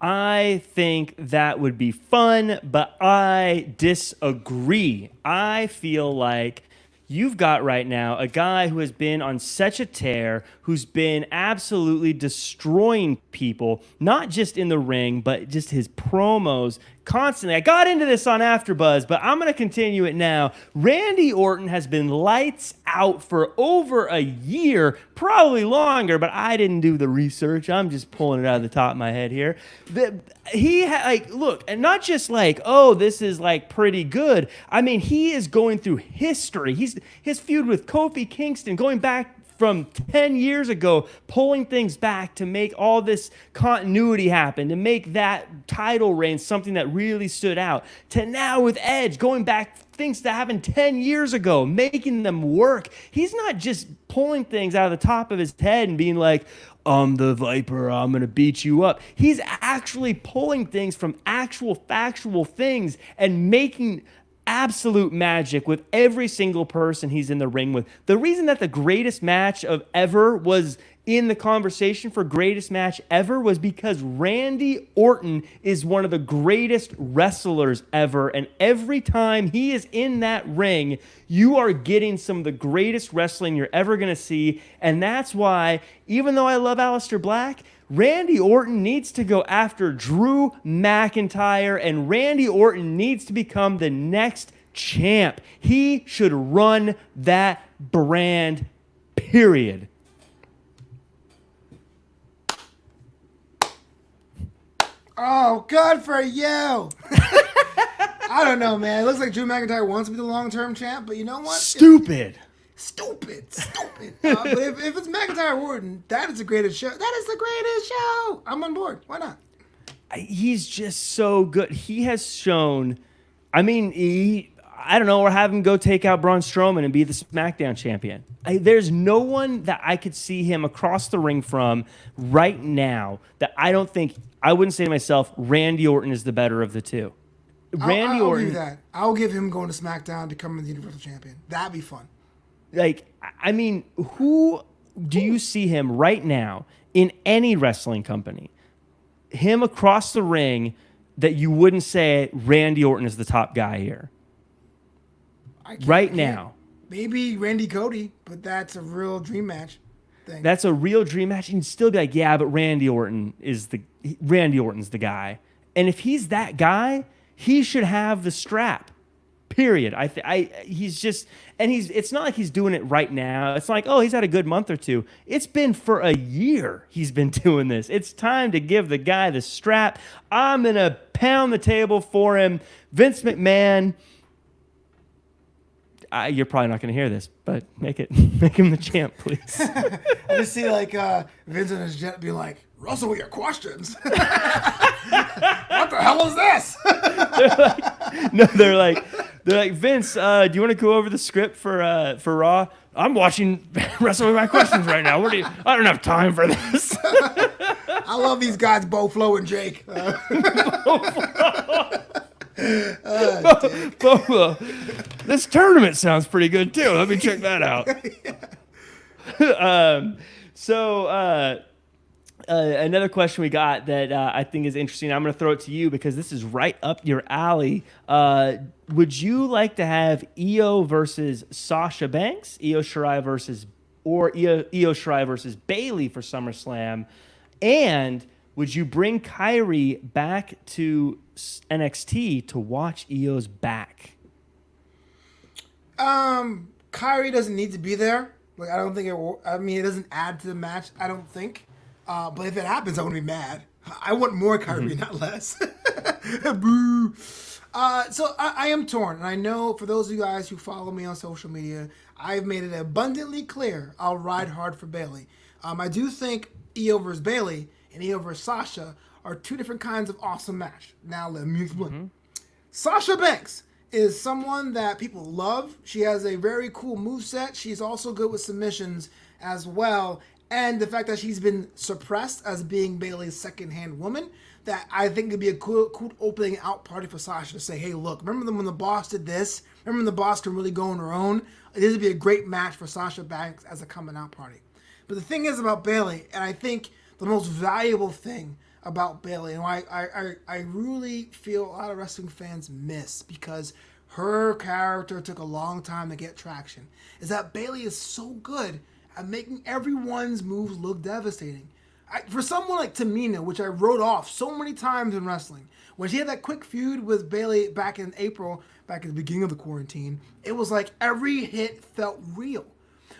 I think that would be fun, but I disagree. I feel like you've got right now a guy who has been on such a tear, who's been absolutely destroying people, not just in the ring, but just his promos constantly. I got into this on AfterBuzz, but I'm going to continue it now. Randy Orton has been lights out for over a year, probably longer, but I didn't do the research. I'm just pulling it out of the top of my head here. Look, and not just like, oh, this is like pretty good. I mean, he is going through history. His feud with Kofi Kingston going back from 10 years ago, pulling things back to make all this continuity happen, to make that title reign something that really stood out, to now with Edge, going back things that happened 10 years ago, making them work. He's not just pulling things out of the top of his head and being like, I'm the Viper, I'm going to beat you up. He's actually pulling things from actual factual things and making absolute magic with every single person he's in the ring with. The reason that the greatest match of ever was in the conversation for greatest match ever was because Randy Orton is one of the greatest wrestlers ever. And every time he is in that ring, you are getting some of the greatest wrestling you're ever going to see. And that's why, even though I love Aleister Black, Randy Orton needs to go after Drew McIntyre, and Randy Orton needs to become the next champ. He should run that brand, period. Oh, good for you. I don't know, man. It looks like Drew McIntyre wants to be the long-term champ, but you know what? Stupid. Stupid. But if it's McIntyre Orton, that is the greatest show. That is the greatest show. I'm on board. Why not? He's just so good. He has shown, I mean, I don't know, or have him go take out Braun Strowman and be the SmackDown champion. There's no one that I could see him across the ring from right now that I wouldn't say to myself, Randy Orton is the better of the two. Randy I'll Orton. give you that. I'll give him going to SmackDown, becoming the Universal Champion. That'd be fun. Like, I mean, who do you see him right now in any wrestling company? Him across the ring that you wouldn't say Randy Orton is the top guy here. Right now. Maybe Randy Cody, but that's a real dream match thing. That's a real dream match. You can still be like, yeah, but Randy Orton's the guy. And if he's that guy, he should have the strap. Period. It's not like he's doing it right now. It's like, oh, he's had a good month or two. It's been for a year he's been doing this. It's time to give the guy the strap. I'm going to pound the table for him. Vince McMahon, you're probably not going to hear this, but make him the champ, please. I just see like Vince and his jet be like, Russell with your questions. What the hell is this? They're like, Vince, do you want to go over the script for Raw? I'm watching Wrestle with My Questions right now. I don't have time for this. I love these guys, Bo, Flo, and Jake. This tournament sounds pretty good too. Let me check that out. Another question we got that I think is interesting. I'm going to throw it to you because this is right up your alley. Would you like to have Io versus Sasha Banks, Io Shirai versus Bayley for SummerSlam, and would you bring Kyrie back to NXT to watch Io's back? Kyrie doesn't need to be there. Like, I don't think it doesn't add to the match, I don't think. But if it happens, I wouldn't be mad. I want more Kyrie, not less. Boo. So I am torn. And I know for those of you guys who follow me on social media, I've made it abundantly clear I'll ride hard for Bayley. I do think Io versus Bayley and Io versus Sasha are two different kinds of awesome match. Now let me explain. Mm-hmm. Sasha Banks is someone that people love. She has a very cool moveset. She's also good with submissions as well. And the fact that she's been suppressed as being Bayley's second-hand woman, that I think could be a cool opening out party for Sasha to say, hey, look, remember when the boss did this? Remember when the boss can really go on her own? This would be a great match for Sasha Banks as a coming out party. But the thing is about Bayley, and I think the most valuable thing about Bayley, and I really feel a lot of wrestling fans miss because her character took a long time to get traction, is that Bayley is so good at making everyone's moves look devastating. For someone like Tamina, which I wrote off so many times in wrestling, when she had that quick feud with Bayley back in April, back at the beginning of the quarantine, it was like every hit felt real.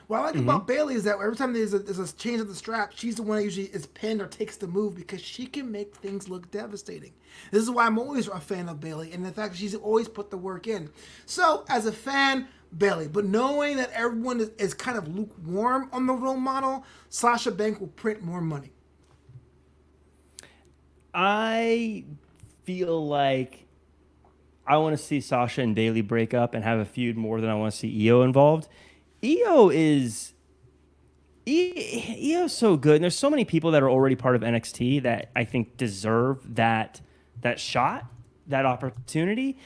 What I like about Bayley is that every time there's a change of the strap, she's the one that usually is pinned or takes the move because she can make things look devastating. This is why I'm always a fan of Bayley, and the fact that she's always put the work in. So, as a fan, Bayley, but knowing that everyone is kind of lukewarm on the role model, Sasha Banks will print more money. I feel like I want to see Sasha and Bayley break up and have a feud more than I want to see Io involved. Io's so good, and there's so many people that are already part of NXT that I think deserve that shot, that opportunity.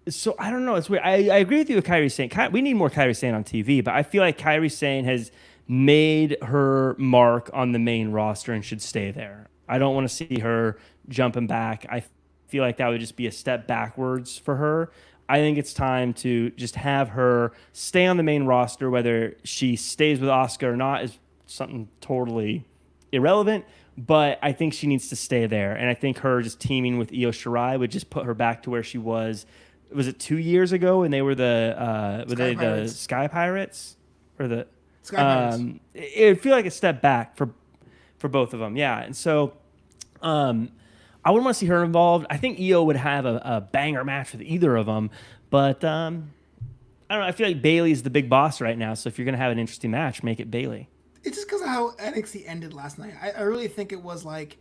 So I don't know. It's weird. I agree with you with Kairi Sane. We need more Kairi Sane on TV, but I feel like Kairi Sane has made her mark on the main roster and should stay there. I don't want to see her jumping back. I feel like that would just be a step backwards for her. I think it's time to just have her stay on the main roster. Whether she stays with Asuka or not is something totally irrelevant, but I think she needs to stay there. And I think her just teaming with Io Shirai would just put her back to where she was. Was it 2 years ago when they were the Sky Pirates or the Sky Pirates? It would feel like a step back for both of them. Yeah. And so I wouldn't want to see her involved. I think Io would have a banger match with either of them, but I don't know. I feel like Bayley's the big boss right now. So if you're going to have an interesting match, make it Bayley. It's just because of how NXT ended last night. I really think it was like,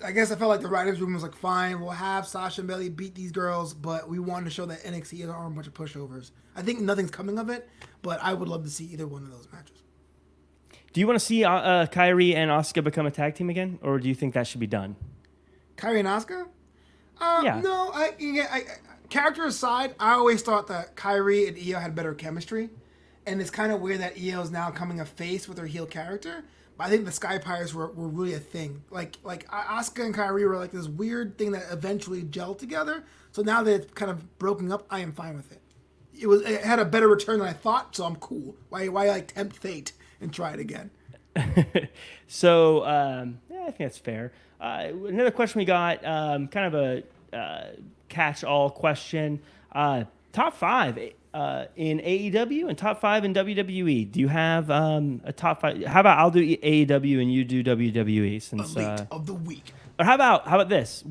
I guess I felt like the writers' room was like, fine, we'll have Sasha and Bayley beat these girls, but we wanted to show that NXT aren't a bunch of pushovers. I think nothing's coming of it, but I would love to see either one of those matches. Do you want to see Kairi and Asuka become a tag team again, or do you think that should be done? Kairi and Asuka? Yeah. No, character aside, I always thought that Kairi and Io had better chemistry. And it's kind of weird that Io is now coming a face with her heel character. But I think the Sky Pirates were really a thing. Like Asuka and Kairi were like this weird thing that eventually gelled together. So now that it's kind of broken up, I am fine with it. It had a better return than I thought, so I'm cool. Why like tempt fate and try it again? So I think that's fair. Another question we got, kind of a catch-all question. Top 5 in AEW and top 5 in WWE. Do you have a top 5? How about I'll do AEW and you do WWE? Since Elite of the week. Or how about this?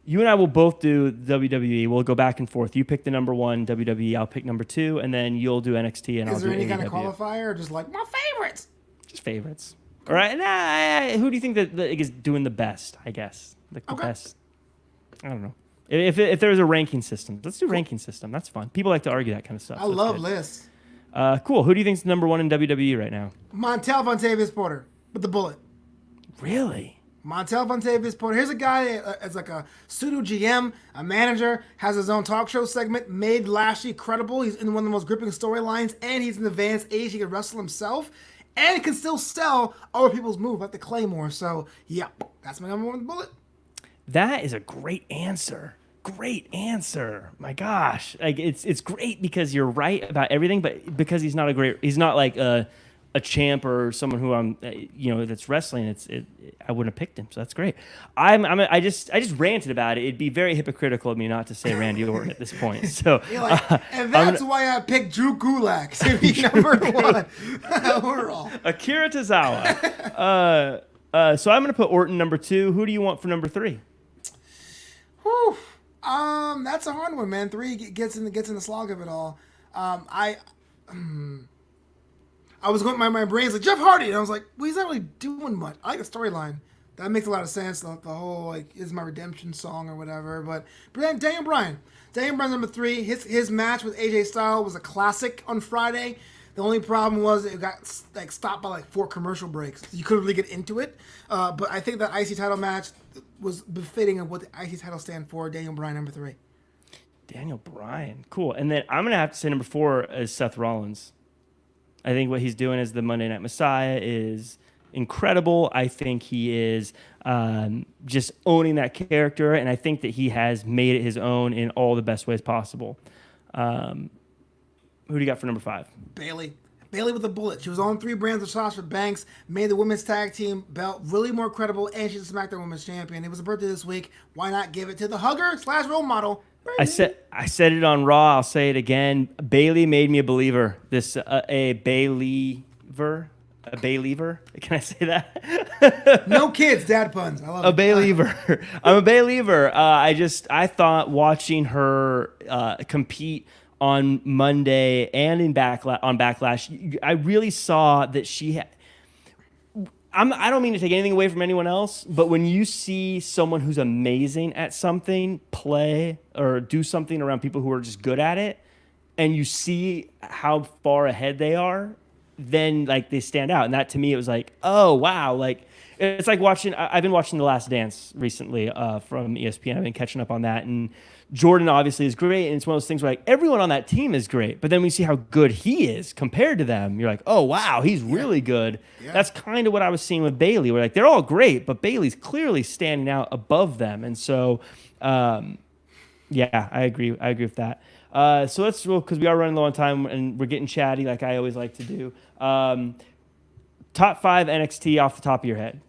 You and I will both do WWE. We'll go back and forth. You pick the number 1 WWE. I'll pick number 2, and then you'll do NXT and I'll do AEW. Is there any kind of qualifier, or just like my favorites? Just favorites. All right. And who do you think that is doing the best? I guess the best. I don't know. If there's a ranking system, let's do ranking system. That's fun. People like to argue that kind of stuff. I love lists. Cool. Who do you think's number 1 in WWE right now? Montel Vontavious Porter with the bullet. Really? Montel Vontavious Porter. Here's a guy as like a pseudo GM, a manager, has his own talk show segment, made Lashley credible. He's in one of the most gripping storylines, and he's in advanced age. He can wrestle himself, and can still sell other people's moves like the Claymore. So, yeah, that's my number 1 bullet. That is a great answer. Great answer. My gosh. Like it's great because you're right about everything, but because he's not like a champ or someone who I'm that's wrestling, I wouldn't have picked him. So that's great. I just ranted about it. It'd be very hypocritical of me not to say Randy Orton at this point. So and that's why I picked Drew Gulak to be number 1 overall. Akira Tozawa. So I'm gonna put Orton number 2. Who do you want for number 3? Whew. That's a hard one, man. 3 gets in the slog of it all. I was going, my brain's like Jeff Hardy, and I was like, well, he's not really doing much. I like the storyline. That makes a lot of sense. The whole like is my redemption song or whatever. But Daniel Bryan's number 3. His match with AJ Styles was a classic on Friday. The only problem was it got like stopped by like 4 commercial breaks. You couldn't really get into it. But I think the IC title match was befitting of what the IC title stand for. Daniel Bryan number 3. Daniel Bryan, cool. And then I'm gonna have to say number 4 is Seth Rollins. I think what he's doing as the Monday Night Messiah is incredible. I think he is just owning that character, and I think that he has made it his own in all the best ways possible. Who do you got for number 5? Bayley with a bullet. She was on 3 brands of Sasha Banks, made the women's tag team belt really more credible, and she's a SmackDown Women's Champion. It was a birthday this week. Why not give it to the hugger/role model? I said it on Raw. I'll say it again. Bayley made me a believer. A Bayliever. Can I say that? No kids, dad puns. I love it. A Bayliever. I'm a Bayliever. I thought watching her compete on Monday and on Backlash, I really saw that she had. I don't mean to take anything away from anyone else, but when you see someone who's amazing at something play or do something around people who are just good at it, and you see how far ahead they are, then like they stand out. And that to me, it was like, oh wow, like It's like watching. I've been watching The Last Dance recently from ESPN. I've been catching up on that, and Jordan obviously is great, and it's one of those things where like everyone on that team is great, but then we see how good he is compared to them. You're like, oh wow, he's really good. Yeah. That's kind of what I was seeing with Bayley. Where like they're all great, but Bayley's clearly standing out above them, and so yeah, I agree. I agree with that. So let's roll because we are running low on time and we're getting chatty like I always like to do. Top 5 NXT off the top of your head.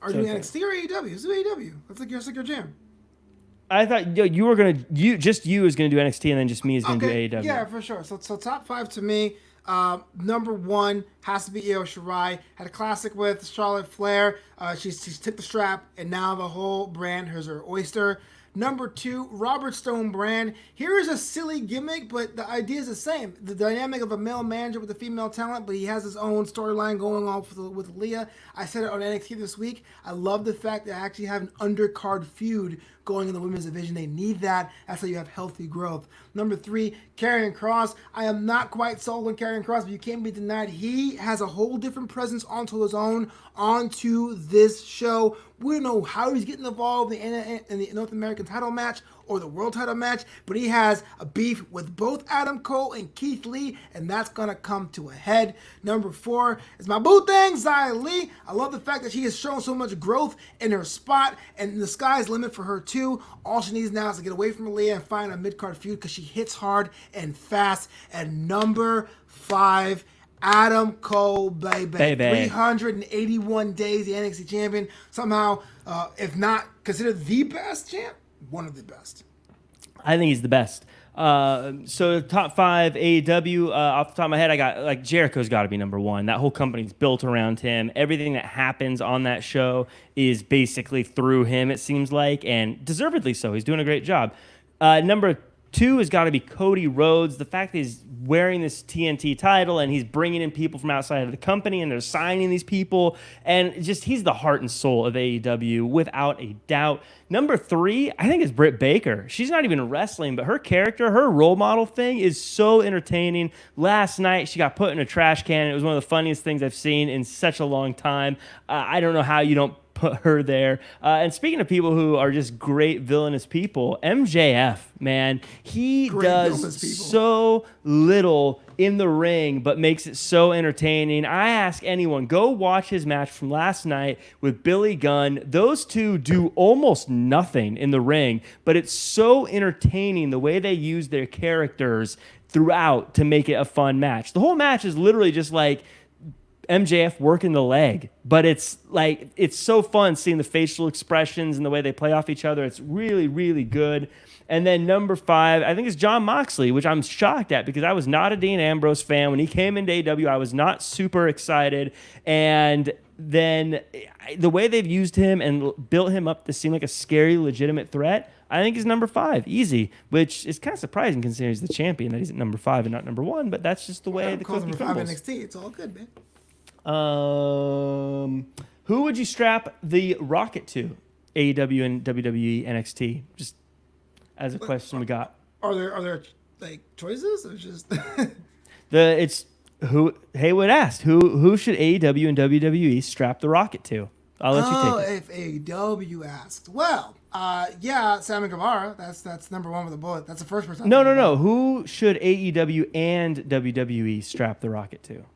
Are you NXT or AEW? Let's do AEW. That's like your jam. I thought you were gonna you is gonna do NXT and then just me is gonna do AEW. Yeah, for sure. So top 5 to me. Number 1 has to be Io Shirai. Had a classic with Charlotte Flair. She's took the strap and now the whole brand is her oyster. Number 2, Robert Stone Brand. Here is a silly gimmick, but the idea is the same. The dynamic of a male manager with a female talent, but he has his own storyline going on with Leah. I said it on NXT this week. I love the fact that I actually have an undercard feud going in the women's division. They need that. That's how you have healthy growth. Number 3, Karrion Kross. I am not quite sold on Karrion Kross, but you can't be denied. He has a whole different presence onto his own, onto this show. We don't know how he's getting involved in the North American title match or the world title match, but he has a beef with both Adam Cole and Keith Lee, and that's going to come to a head. Number 4 is my boo thing, Xia Li. I love the fact that she has shown so much growth in her spot, and the sky's the limit for her too. All she needs now is to get away from Leah and find a mid-card feud because she hits hard and fast. And number 5, Adam Cole, baby. 381 days, the NXT champion. Somehow, if not considered the best champ, one of the best. I think he's the best. So top 5 AEW, off the top of my head, I got like Jericho's got to be number 1. That whole company's built around him. Everything that happens on that show is basically through him, it seems like, and deservedly so. He's doing a great job. Number 2 has got to be Cody Rhodes. The fact that he's wearing this TNT title and he's bringing in people from outside of the company and they're signing these people. And just he's the heart and soul of AEW without a doubt. Number 3, I think is Britt Baker. She's not even wrestling, but her character, her role model thing is so entertaining. Last night, she got put in a trash can. It was one of the funniest things I've seen in such a long time. I don't know how you don't put her there. And speaking of people who are just great villainous people, MJF, man, he does so little in the ring, but makes it so entertaining. I ask anyone, go watch his match from last night with Billy Gunn. Those two do almost nothing in the ring, but it's so entertaining the way they use their characters throughout to make it a fun match. The whole match is literally just like MJF working the leg, but it's like it's so fun seeing the facial expressions and the way they play off each other. It's really, really good. And then number 5, I think is Jon Moxley, which I'm shocked at because I was not a Dean Ambrose fan. When he came into AEW, I was not super excited. And then the way they've used him and built him up to seem like a scary, legitimate threat, I think he's number 5, easy, which is kind of surprising considering he's the champion that he's at number 5 and not number 1, but that's just the way the cookie crumbles. NXT, it's all good, man. Who would you strap the Rocket to? AEW and WWE NXT. Just as a question we got. Are there like choices or just it's who Haywood asked who should AEW and WWE strap the Rocket to? I'll let you take it. If AEW asked, well, yeah, Sammy Guevara. That's number 1 with a bullet. That's the first person. No. Who should AEW and WWE strap the Rocket to?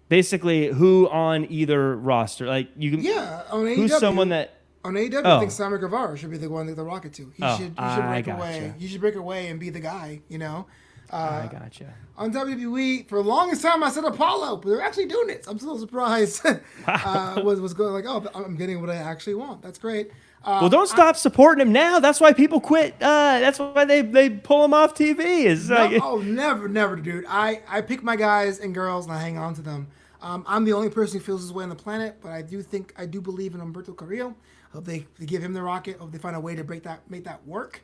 Basically, who on either roster? Like you can. Yeah, on AEW. Who's someone that on AEW? I think Sammy Guevara should be the one that the Rocket to. He should break away. He should break away and be the guy. You know. I gotcha. On WWE, for the longest time, I said Apollo, but they're actually doing it. So I'm still surprised. Was going like, oh, I'm getting what I actually want. That's great. Well, don't stop supporting him now. That's why people quit. That's why they pull him off TV. Never, dude. I pick my guys and girls and I hang on to them. I'm the only person who feels this way on the planet, but I do believe in Humberto Carrillo. Hope they give him the Rocket. Hope they find a way to make that work.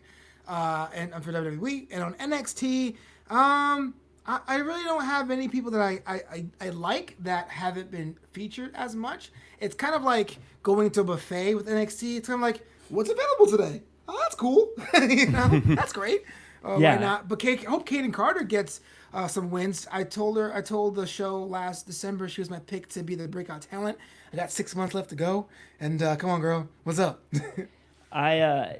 And for WWE and on NXT, I really don't have any people that I like that haven't been featured as much. It's kind of like going to a buffet with NXT. It's kind of like, what's available today? Oh, that's cool. That's great. Why not? But I hope Kaden Carter gets some wins. I told the show last December she was my pick to be the breakout talent. I got 6 months left to go, and come on, girl, what's up? I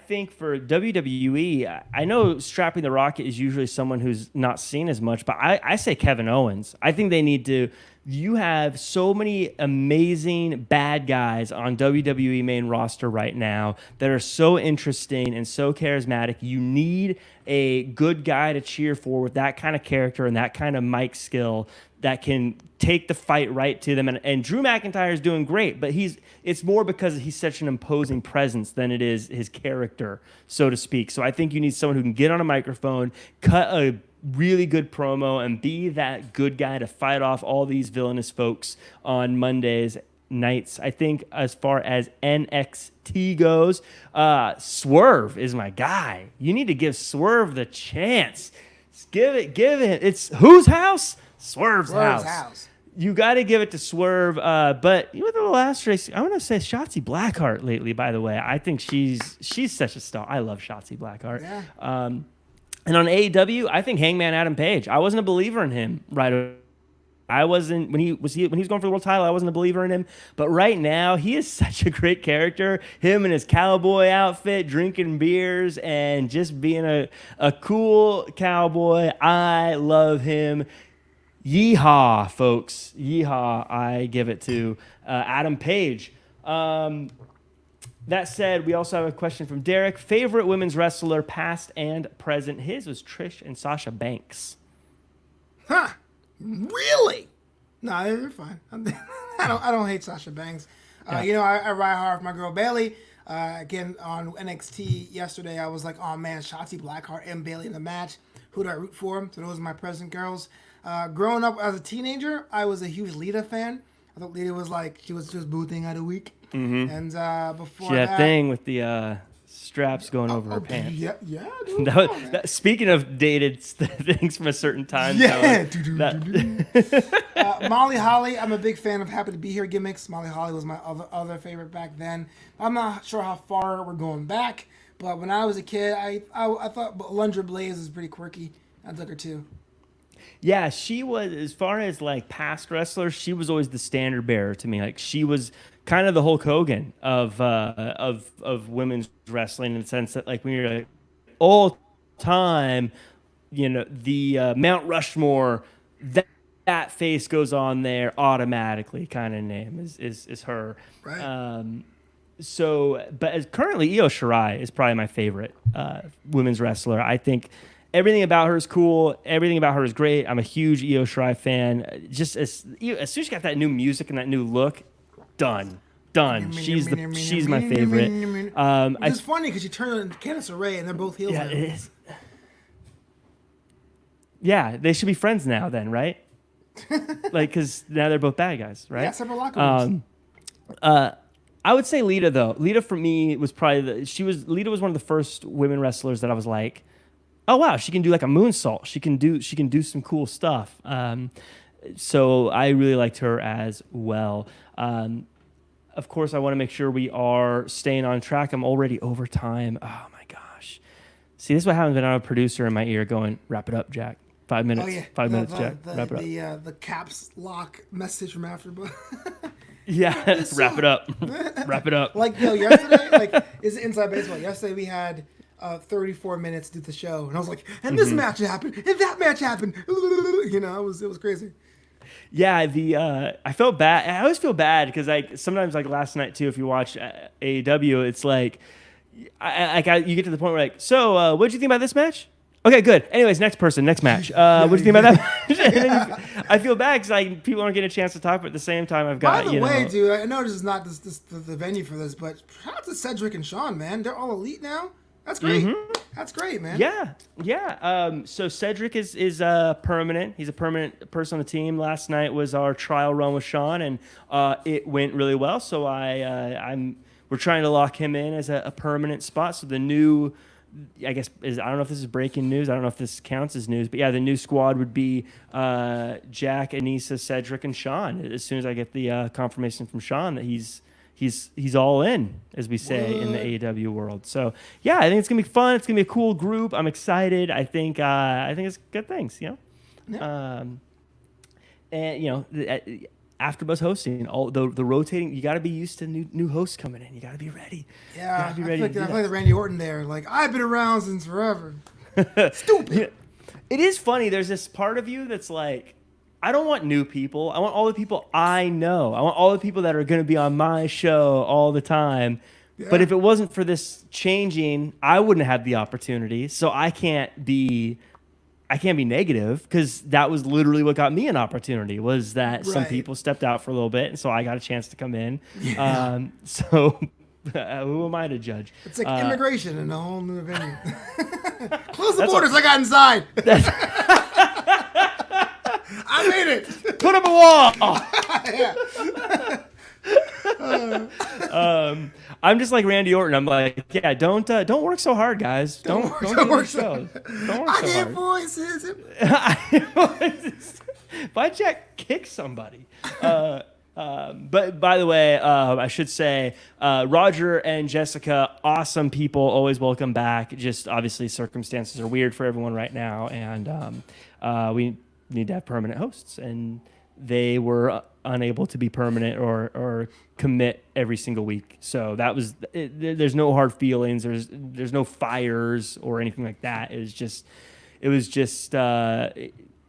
think for WWE, I know Strapping the Rocket is usually someone who's not seen as much, but I say Kevin Owens. I think they need to. You have so many amazing bad guys on WWE main roster right now that are so interesting and so charismatic. You need a good guy to cheer for with that kind of character and that kind of mic skill that can take the fight right to them. And Drew McIntyre is doing great, but it's more because he's such an imposing presence than it is his character, so to speak. So I think you need someone who can get on a microphone, cut a really good promo, and be that good guy to fight off all these villainous folks on Mondays nights. I think as far as NXT goes, Swerve is my guy. You need to give Swerve the chance. Give it. It's whose house? Swerve's house. You got to give it to Swerve. But with the last race, I want to say Shotzi Blackheart lately, by the way. I think she's such a star. I love Shotzi Blackheart. Yeah. And on AEW, I think Hangman Adam Page. I wasn't a believer in him right away. I wasn't when he was going for the world title. I wasn't a believer in him, but right now he is such a great character. Him in his cowboy outfit, drinking beers, and just being a cool cowboy. I love him. Yeehaw, folks! Yeehaw! I give it to Adam Page. That said, we also have a question from Derek. Favorite women's wrestler, past and present? His was Trish and Sasha Banks. Huh? Really? No, they're fine. I don't hate Sasha Banks. I ride hard with my girl Bailey. Again, on NXT yesterday, I was like, oh man, Shotzi Blackheart and Bailey in the match. Who do I root for? So those are my present girls. Growing up as a teenager, I was a huge Lita fan. I thought Lita was like, she was just booting out a week. Mm-hmm. And before that thing with the straps going over her pants. Yeah. Speaking of dated things from a certain time. Yeah. Molly Holly, I'm a big fan of Happy to Be Here gimmicks. Molly Holly was my other favorite back then. I'm not sure how far we're going back, but when I was a kid, I thought Alundra Blaze was pretty quirky. I dug her too. Yeah, she was, as far as like past wrestlers, she was always the standard bearer to me. Like she was kind of the Hulk Hogan of women's wrestling, in the sense that like when you're like all time, the Mount Rushmore, that face goes on there automatically kind of name is her. Right. But currently Io Shirai is probably my favorite women's wrestler. I think everything about her is cool. Everything about her is great. I'm a huge Io Shirai fan. Just as soon as she got that new music and that new look, done. She's my favorite. It's funny because you turn on Candice LeRae and they're both heels. Yeah, it is. Yeah, they should be friends now then, right? Like, because now they're both bad guys, right? Yeah, separate locker rooms. I would say Lita though. Lita for me was probably Lita was one of the first women wrestlers that I was like, oh wow, she can do like a moonsault. She can do some cool stuff. So I really liked her as well. Of course, I want to make sure we are staying on track. I'm already over time. Oh my gosh. See, this is what happens when I have a producer in my ear going, wrap it up, Jack. 5 minutes. Oh, yeah. 5 minutes, Jack. Wrap it up. The caps lock message from after. Yeah, wrap it up. Wrap it up. Like, yesterday, is it Inside Baseball? Yesterday we had 34 minutes to do the show. And I was like, and this match happened, and that match happened. It was crazy. Yeah, I felt bad. I always feel bad because sometimes last night too, if you watch AEW, it's like you get to the point where so what did you think about this match? Okay, good. Anyways, next person, next match. What do you think about that match? And then I feel bad because people aren't getting a chance to talk, but at the same time, I've got. By the way, dude, I know this is not the venue for this, but shout out to Cedric and Sean, man. They're all elite now. That's great. Mm-hmm. That's great, man. Yeah. So Cedric is permanent. He's a permanent person on the team. Last night was our trial run with Sean, and it went really well. So we're trying to lock him in as a permanent spot. So the new, I guess, I don't know if this is breaking news. I don't know if this counts as news, but yeah, the new squad would be Jack, Anissa, Cedric, and Sean. As soon as I get the confirmation from Sean that he's he's all in, as we say in the AEW world. So yeah, I think it's gonna be fun. It's gonna be a cool group. I'm excited. I think it's good things. Yeah. And AfterBuzz hosting, all the rotating. You got to be used to new hosts coming in. You got to be ready. Yeah, you be ready I feel like the Randy Orton there. Like, I've been around since forever. Stupid. Yeah. It is funny. There's this part of you that's like, I don't want new people. I want all the people I know. I want all the people that are going to be on my show all the time. Yeah. But if it wasn't for this changing, I wouldn't have the opportunity. So I can't be negative, because that was literally what got me an opportunity, was that some people stepped out for a little bit, and so I got a chance to come in. Yeah. So who am I to judge? It's like immigration in a whole new venue. Close the borders. I got inside. I made it. Put up a wall. I'm just like Randy Orton. I'm like, yeah, don't work so hard, guys. Don't work so hard. I get voices. If I kick somebody. But by the way, I should say, Roger and Jessica, awesome people, always welcome back. Just obviously circumstances are weird for everyone right now, and we need to have permanent hosts, and they were unable to be permanent or commit every single week. So that was it. There's no hard feelings. There's no fires or anything like that. It was just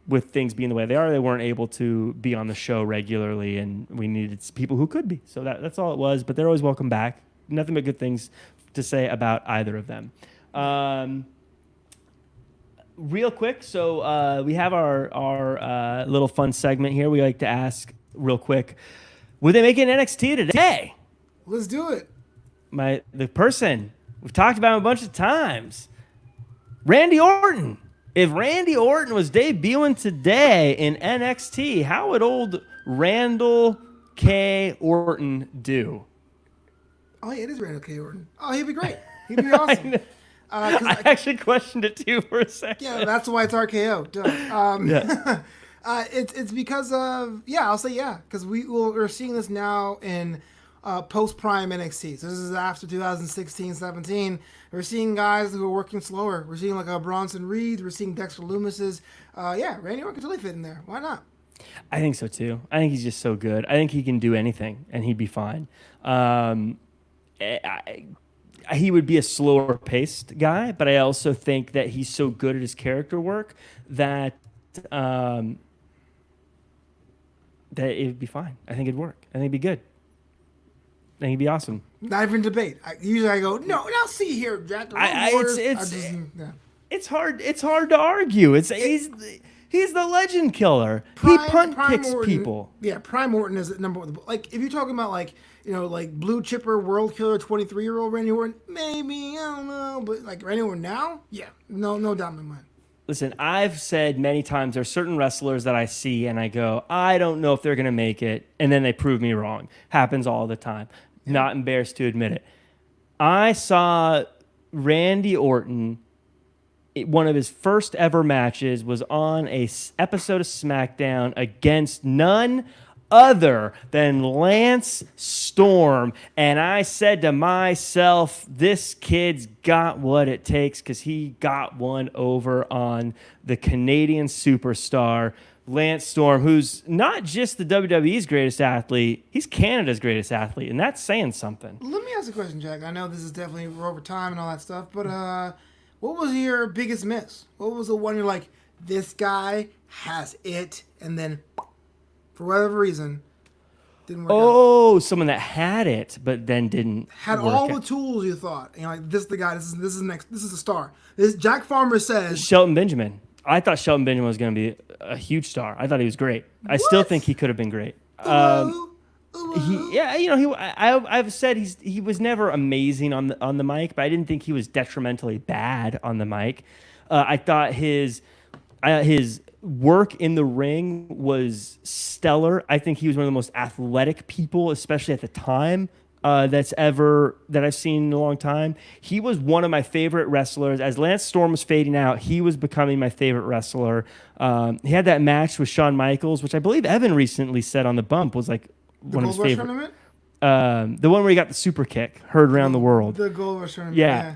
with things being the way they are, they weren't able to be on the show regularly, and we needed people who could be. So that's all it was. But they're always welcome back. Nothing but good things to say about either of them. Real quick, so we have our little fun segment here. We like to ask real quick, would they make an NXT today? Let's do it. The person we've talked about him a bunch of times, Randy Orton. If Randy Orton was debuting today in NXT, how would old Randall K. Orton do? Oh, yeah, it is Randall K. Orton. Oh, he'd be great. He'd be awesome. I actually questioned it too for a second. Yeah, that's why it's RKO. Yeah. It's because of, I'll say because we're seeing this now in post-prime NXT. So this is after 2016-17. We're seeing guys who are working slower. We're seeing like a Bronson Reed. We're seeing Dexter Lumis's. Randy Orton could totally fit in there. Why not? I think so too. I think he's just so good. I think he can do anything, and he'd be fine. He would be a slower-paced guy, but I also think that he's so good at his character work that that it'd be fine. I think it'd work. I think it'd be good. I think he'd be awesome. Not even debate. Usually I go, no, now see here, Jack. It's hard. It's hard to argue. He's the legend killer. He punt kicks Orton, people. Yeah, Prime Orton is number one. Like, if you're talking about like blue chipper, world killer, 23-year-old Randy Orton, maybe, I don't know, but like Randy Orton now, no doubt in my mind. Listen, I've said many times there's certain wrestlers that I see and I go, I don't know if they're going to make it, and then they prove me wrong. Happens all the time. Yeah. Not embarrassed to admit it. I saw Randy Orton, one of his first ever matches was on a episode of SmackDown against none other than Lance Storm, and I said to myself, this kid's got what it takes, because he got one over on the Canadian superstar Lance Storm, who's not just the WWE's greatest athlete, he's Canada's greatest athlete, and that's saying something. Let me ask a question, Jack. I know this is definitely over time and all that stuff, but what was your biggest miss? What was the one you're like, this guy has it, and then for whatever reason, didn't work out? Someone that had it, but then didn't had all the tools you thought. Like, this is the guy. This is next. This is the star. Jack Farmer says Shelton Benjamin. I thought Shelton Benjamin was going to be a huge star. I thought he was great. I still think he could have been great. I've said he was never amazing on the mic, but I didn't think he was detrimentally bad on the mic. I thought his work in the ring was stellar. I think he was one of the most athletic people, especially at the time, that I've seen in a long time. He was one of my favorite wrestlers. As Lance Storm was fading out, he was becoming my favorite wrestler. He had that match with Shawn Michaels, which I believe Evan recently said on the bump was like one of his favorite. Tournament? The one where he got the super kick, heard around the world. The Gold Rush tournament. Yeah.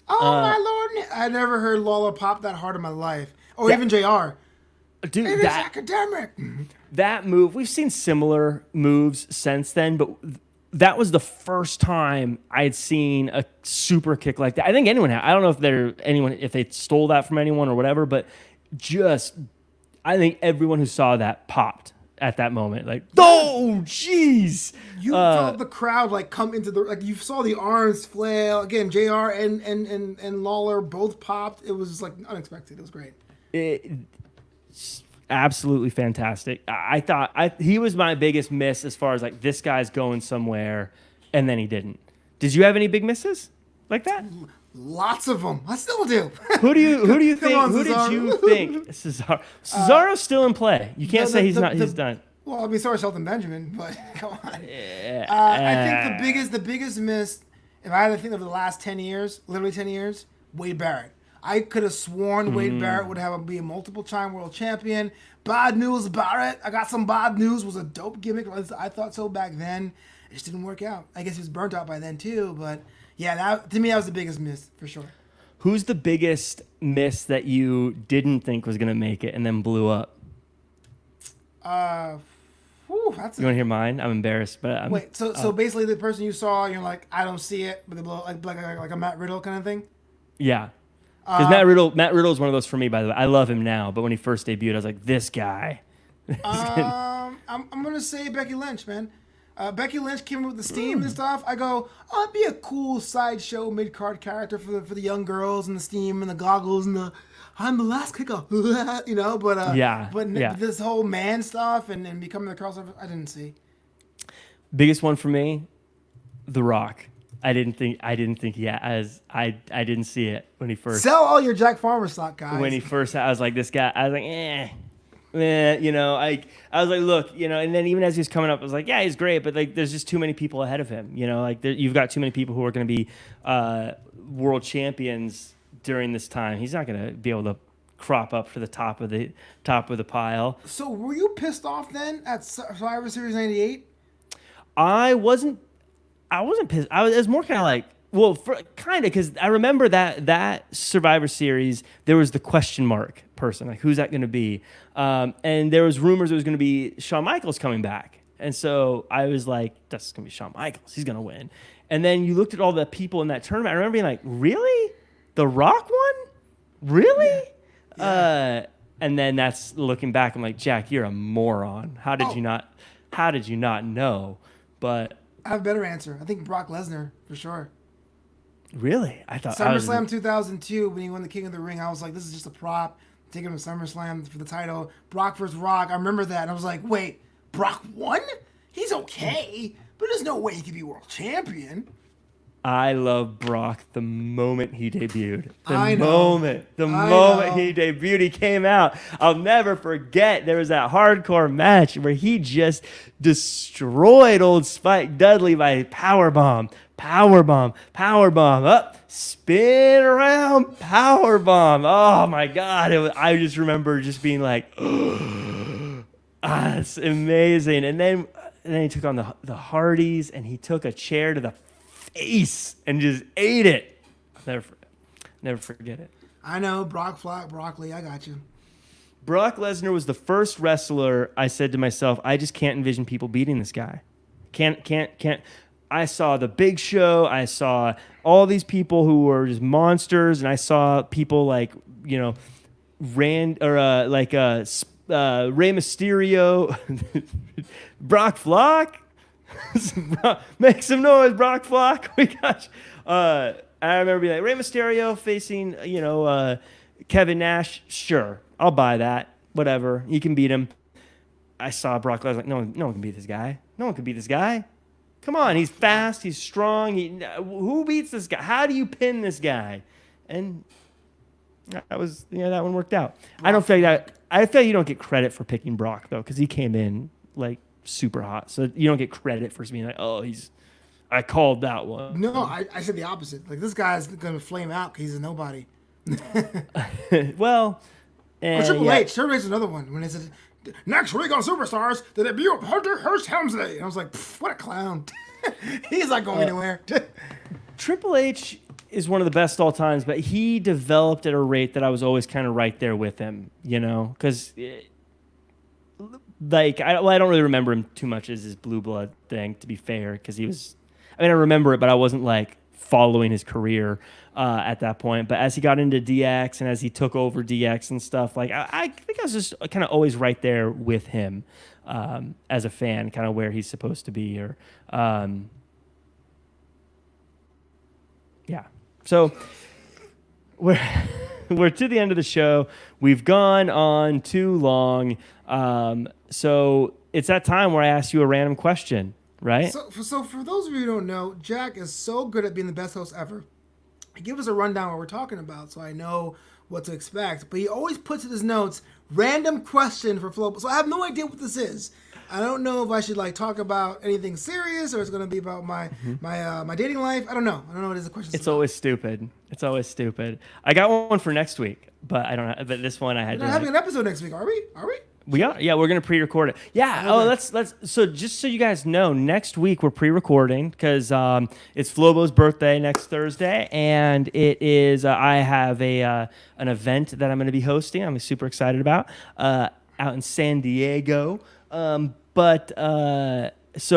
Oh my lord! I never heard Lawler pop that hard in my life, or even Jr. Dude, It is academic. That move, we've seen similar moves since then, but that was the first time I had seen a super kick like that. I think anyone had. I don't know if they stole that from anyone or whatever, but I think everyone who saw that popped at that moment. Like, oh, jeez. You felt the crowd like come into the you saw the arms flail again. Jr. and Lawler both popped. It was just like unexpected. It was great. Absolutely fantastic. I thought he was my biggest miss as far as like this guy's going somewhere, and then he didn't. Did you have any big misses like that? Lots of them. I still do. Who do you think? on, who Cesaro. did you think? Cesaro's still in play. You can't say he's done. Well, I mean, sorry, Shelton Benjamin, but come on. I think the biggest miss, if I had to think of the last 10 years, literally 10 years, Wade Barrett. I could have sworn Wade Barrett would be a multiple-time world champion. Bad news, Barrett. I got some bad news. Was a dope gimmick. I thought so back then. It just didn't work out. I guess he was burnt out by then too. But yeah, to me that was the biggest miss for sure. Who's the biggest miss that you didn't think was gonna make it and then blew up? You want to hear mine? I'm embarrassed, but wait. So basically, the person you saw, you're like, I don't see it, but they blow like a Matt Riddle kind of thing. Yeah. Because Matt Riddle is one of those for me, by the way. I love him now, but when he first debuted, I was like, this guy. I'm gonna say Becky Lynch, man. Becky Lynch came with the steam and stuff. I go, oh, it'd be a cool sideshow mid card character for the young girls and the steam and the goggles and the I'm the last kicker, you know. But this whole man stuff and becoming the crossover, I didn't see. Biggest one for me, The Rock. I didn't think I didn't see it when he first. Sell all your Jack Farmer stock, guys. When he first, I was like, this guy. I was like, you know. I was like, look, you know. And then even as he was coming up, I was like, yeah, he's great, but like, there's just too many people ahead of him. You know, like you've got too many people who are going to be world champions during this time. He's not going to be able to crop up to the top of the pile. So were you pissed off then at Survivor Series '98? I wasn't pissed. It was more kind of like, well, kind of, because I remember that Survivor Series, there was the question mark person, like, who's that going to be? And there was rumors it was going to be Shawn Michaels coming back. And so I was like, that's going to be Shawn Michaels. He's going to win. And then you looked at all the people in that tournament. I remember being like, really? The Rock won? Really? Yeah. And then that's looking back, I'm like, Jack, you're a moron. How did you not know? But I have a better answer. I think Brock Lesnar, for sure. Really? I thought SummerSlam 2002, when he won the King of the Ring, I was like, this is just a prop. Taking him to SummerSlam for the title. Brock versus Rock. I remember that. And I was like, wait, Brock won? He's okay, but there's no way he could be world champion. I love Brock the moment he debuted. The moment he debuted, he came out. I'll never forget, there was that hardcore match where he just destroyed old Spike Dudley by powerbomb, up, spin around, powerbomb. Oh my God. I just remember just being like, it's amazing. And then he took on the Hardys and he took a chair to the face and just ate it. I'll never forget it. I know, broccoli, I got you. Brock Lesnar was the first wrestler I said to myself, I just can't envision people beating this guy. Can't. I saw the Big Show. I saw all these people who were just monsters, and I saw people like, you know, Rey Mysterio, Brock Flock. Make some noise, Brock Flock. We got you. I remember being like, Rey Mysterio facing, Kevin Nash. Sure, I'll buy that. Whatever, you can beat him. I saw Brock Lesnar. Like, no one can beat this guy. No one can beat this guy. Come on, he's fast. He's strong. Who beats this guy? How do you pin this guy? And that one worked out. I don't feel like that. I feel like you don't get credit for picking Brock though, because he came in like super hot. So you don't get credit for being like, I called that one. No, I said the opposite. Like, this guy's going to flame out because he's a nobody. Well, Triple H is another one. When they said, next week on Superstars, the debut of Hunter Hearst Helmsley. And I was like, what a clown. He's not going anywhere. Triple H is one of the best all times, but he developed at a rate that I was always kind of right there with him, because I don't really remember him too much as his Blue Blood thing, to be fair, because I remember it, but I wasn't like following his career at that point. But as he got into DX and as he took over DX and stuff, like I think I was just kind of always right there with him as a fan, kind of where he's supposed to be, or yeah. So we're to the end of the show. We've gone on too long. So it's that time where I ask you a random question, right? So for those of you who don't know, Jack is so good at being the best host ever. He gives us a rundown of what we're talking about, so I know what to expect. But he always puts in his notes, random question for Flobo. So I have no idea what this is. I don't know if I should talk about anything serious or it's going to be about my dating life. I don't know. I don't know what the question is. It's always stupid. It's always stupid. I got one for next week, but I don't know. But this one I had. We're not having an episode next week, are we? We are. Yeah, we're gonna pre-record it. Yeah. Okay. Let's. So just so you guys know, next week we're pre-recording because it's Flobo's birthday next Thursday, and it is. I have an event that I'm going to be hosting. I'm super excited about out in San Diego. So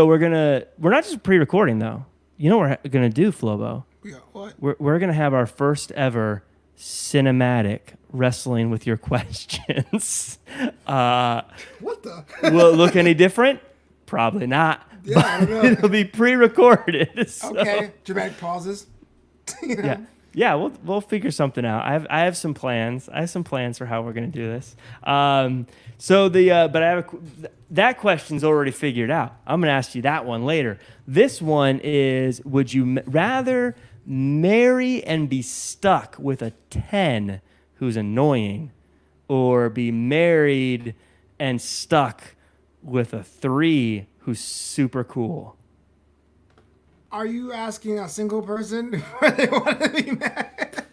we're not just pre-recording though. You know what we're gonna do, Flobo? Yeah. What? We're gonna have our first ever cinematic wrestling with your questions. What the? Will it look any different? Probably not. Yeah, I don't know. It'll be pre-recorded. So. Okay. Dramatic pauses. Yeah. We'll figure something out. I have some plans. I have some plans for how we're gonna do this. That question's already figured out. I'm gonna ask you that one later. This one is: would you rather marry and be stuck with a 10 who's annoying, or be married and stuck with a 3 who's super cool? Are you asking a single person where they want to be married?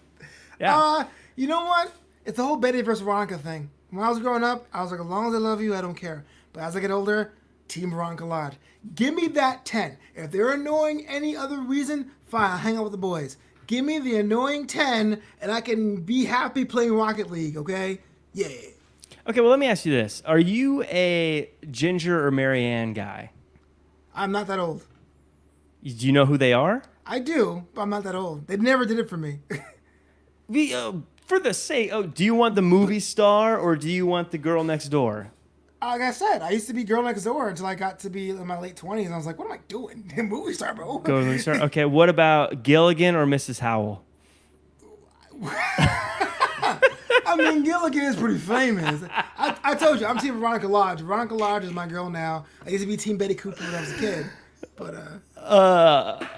Yeah. You know what? It's the whole Betty versus Veronica thing. When I was growing up, I was like, as long as I love you, I don't care. But as I get older, Team Veronica Lodge. Give me that 10. If they're annoying any other reason, fine, I'll hang out with the boys. Give me the annoying 10, and I can be happy playing Rocket League, okay? Yeah. Okay, well, let me ask you this. Are you a Ginger or Marianne guy? I'm not that old. Do you know who they are? I do, but I'm not that old. They never did it for me. For the sake, do you want the movie star or do you want the girl next door? Like I said, I used to be girl next door until I got to be in my late 20s. And I was like, what am I doing? Movie star, bro. Go to the star. Okay, what about Gilligan or Mrs. Howell? I mean, Gilligan is pretty famous. I told you, I'm Team Veronica Lodge. Veronica Lodge is my girl now. I used to be Team Betty Cooper when I was a kid. But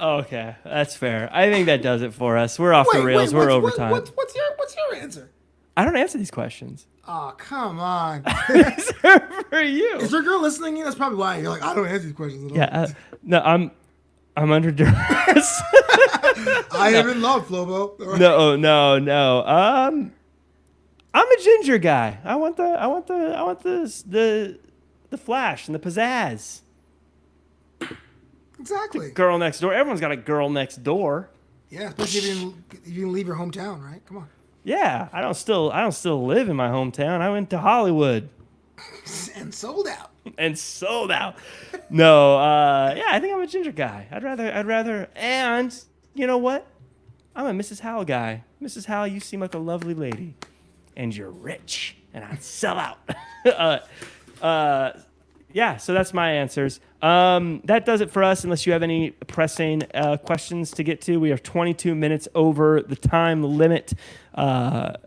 okay, that's fair. I think that does it for us. We're off the rails. We're overtime. What's your answer? I don't answer these questions. Oh, come on. These are for you. Is your girl listening in? That's probably why you're like, I don't answer these questions at all. Yeah, no, I'm under duress. I am in love, Flobo. Right. No. I'm a Ginger guy. I want the flash and the pizzazz. Exactly. The girl next door. Everyone's got a girl next door. Yeah, especially if you leave your hometown, right? Come on. Yeah, I don't still live in my hometown. I went to Hollywood and sold out. No, yeah, I think I'm a Ginger guy. I'd rather. And you know what? I'm a Mrs. Howell guy. Mrs. Howell, you seem like a lovely lady, and you're rich, and I'd sell out. Yeah, so that's my answers. That does it for us, unless you have any pressing questions to get to. We are 22 minutes over the time limit. This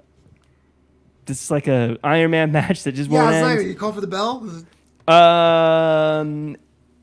is like a Iron Man match that just won't end. You call for the bell?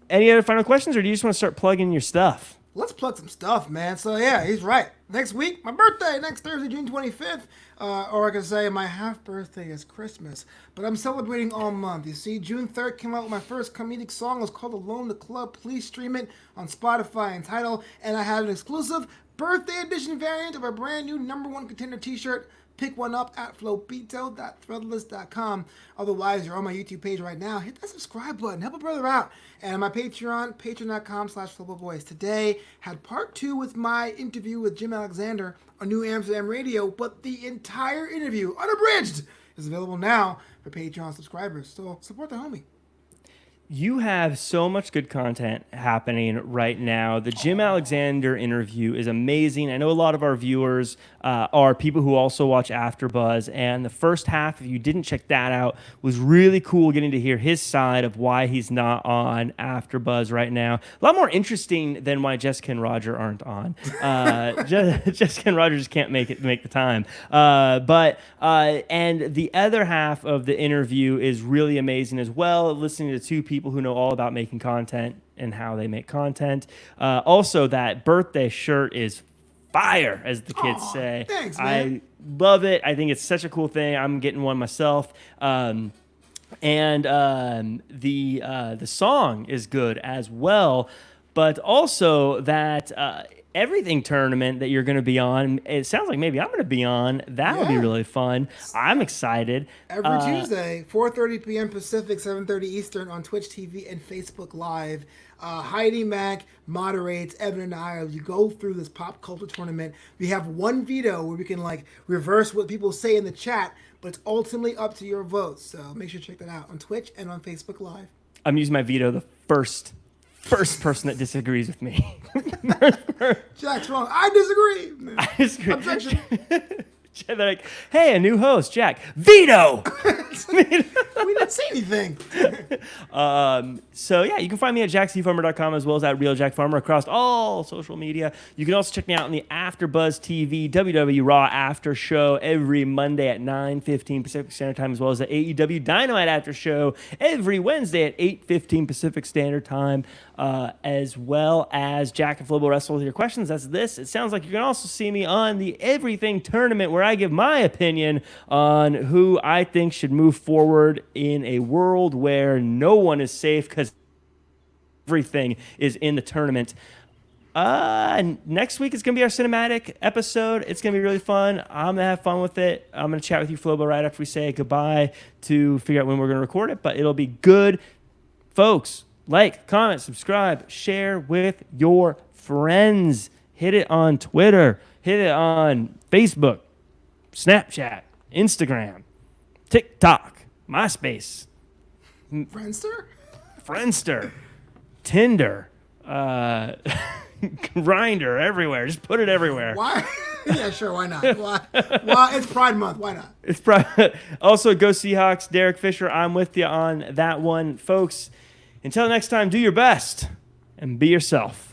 Any other final questions, or do you just want to start plugging your stuff? Let's plug some stuff, man. So, yeah, he's right. Next week, my birthday, next Thursday, June 25th. Or I could say my half birthday is Christmas. But I'm celebrating all month. You see, June 3rd came out with my first comedic song. It was called Alone the Club. Please stream it on Spotify and Tidal. And I had an exclusive birthday edition variant of our brand new #1 contender t-shirt. Pick one up at flobito.threadless.com. Otherwise, you're on my YouTube page right now. Hit that subscribe button. Help a brother out. And on my Patreon, patreon.com/Flobo Boyce. Today, had part 2 with my interview with Jim Alexander on New Amsterdam Radio, but the entire interview, unabridged, is available now for Patreon subscribers. So support the homie. You have so much good content happening right now. The Jim Alexander interview is amazing. I know a lot of our viewers are people who also watch AfterBuzz, and the first half, if you didn't check that out, was really cool getting to hear his side of why he's not on AfterBuzz right now. A lot more interesting than why Jessica and Roger aren't on. Jessica and Roger just can't make the time. And the other half of the interview is really amazing as well, listening to two people who know all about making content and how they make content. Also, that birthday shirt is fire, as the kids say. Thanks, man. I love it. I think it's such a cool thing. I'm getting one myself. The song is good as well, but also that everything tournament that you're going to be on, it sounds like maybe I'm going to be on. That would be really fun. I'm excited. Every Tuesday, 4:30 p.m. Pacific, 7:30 Eastern on Twitch TV and Facebook Live. Heidi Mack moderates, Evan and I. You go through this pop culture tournament. We have one veto where we can reverse what people say in the chat, but it's ultimately up to your votes. So make sure to check that out on Twitch and on Facebook Live. I'm using my veto the first person that disagrees with me. Jack's wrong. I disagree. I disagree. Objection. They're like, hey, a new host, Jack. Veto! We didn't say anything. So, yeah, you can find me at jackcfarmer.com as well as at Real Jack Farmer across all social media. You can also check me out on the AfterBuzz TV WWE Raw After Show every Monday at 9:15 Pacific Standard Time, as well as the AEW Dynamite After Show every Wednesday at 8:15 Pacific Standard Time, as well as Jack and Flobo Wrestle with your questions. That's this. It sounds like you can also see me on the Everything Tournament, where I give my opinion on who I think should move forward in a world where no one is safe because everything is in the tournament. Next week is going to be our cinematic episode. It's going to be really fun. I'm going to have fun with it. I'm going to chat with you, Flobo, right after we say goodbye to figure out when we're going to record it, but it'll be good. Folks, like, comment, subscribe, share with your friends. Hit it on Twitter. Hit it on Facebook, Snapchat, Instagram, TikTok, MySpace, Friendster, Tinder, Grindr, everywhere. Just put it everywhere. Why? Yeah, sure. Why not? Why? It's Pride Month. Why not? It's Pride. Also, go Seahawks. Derek Fisher, I'm with you on that one. Folks, until next time, do your best and be yourself.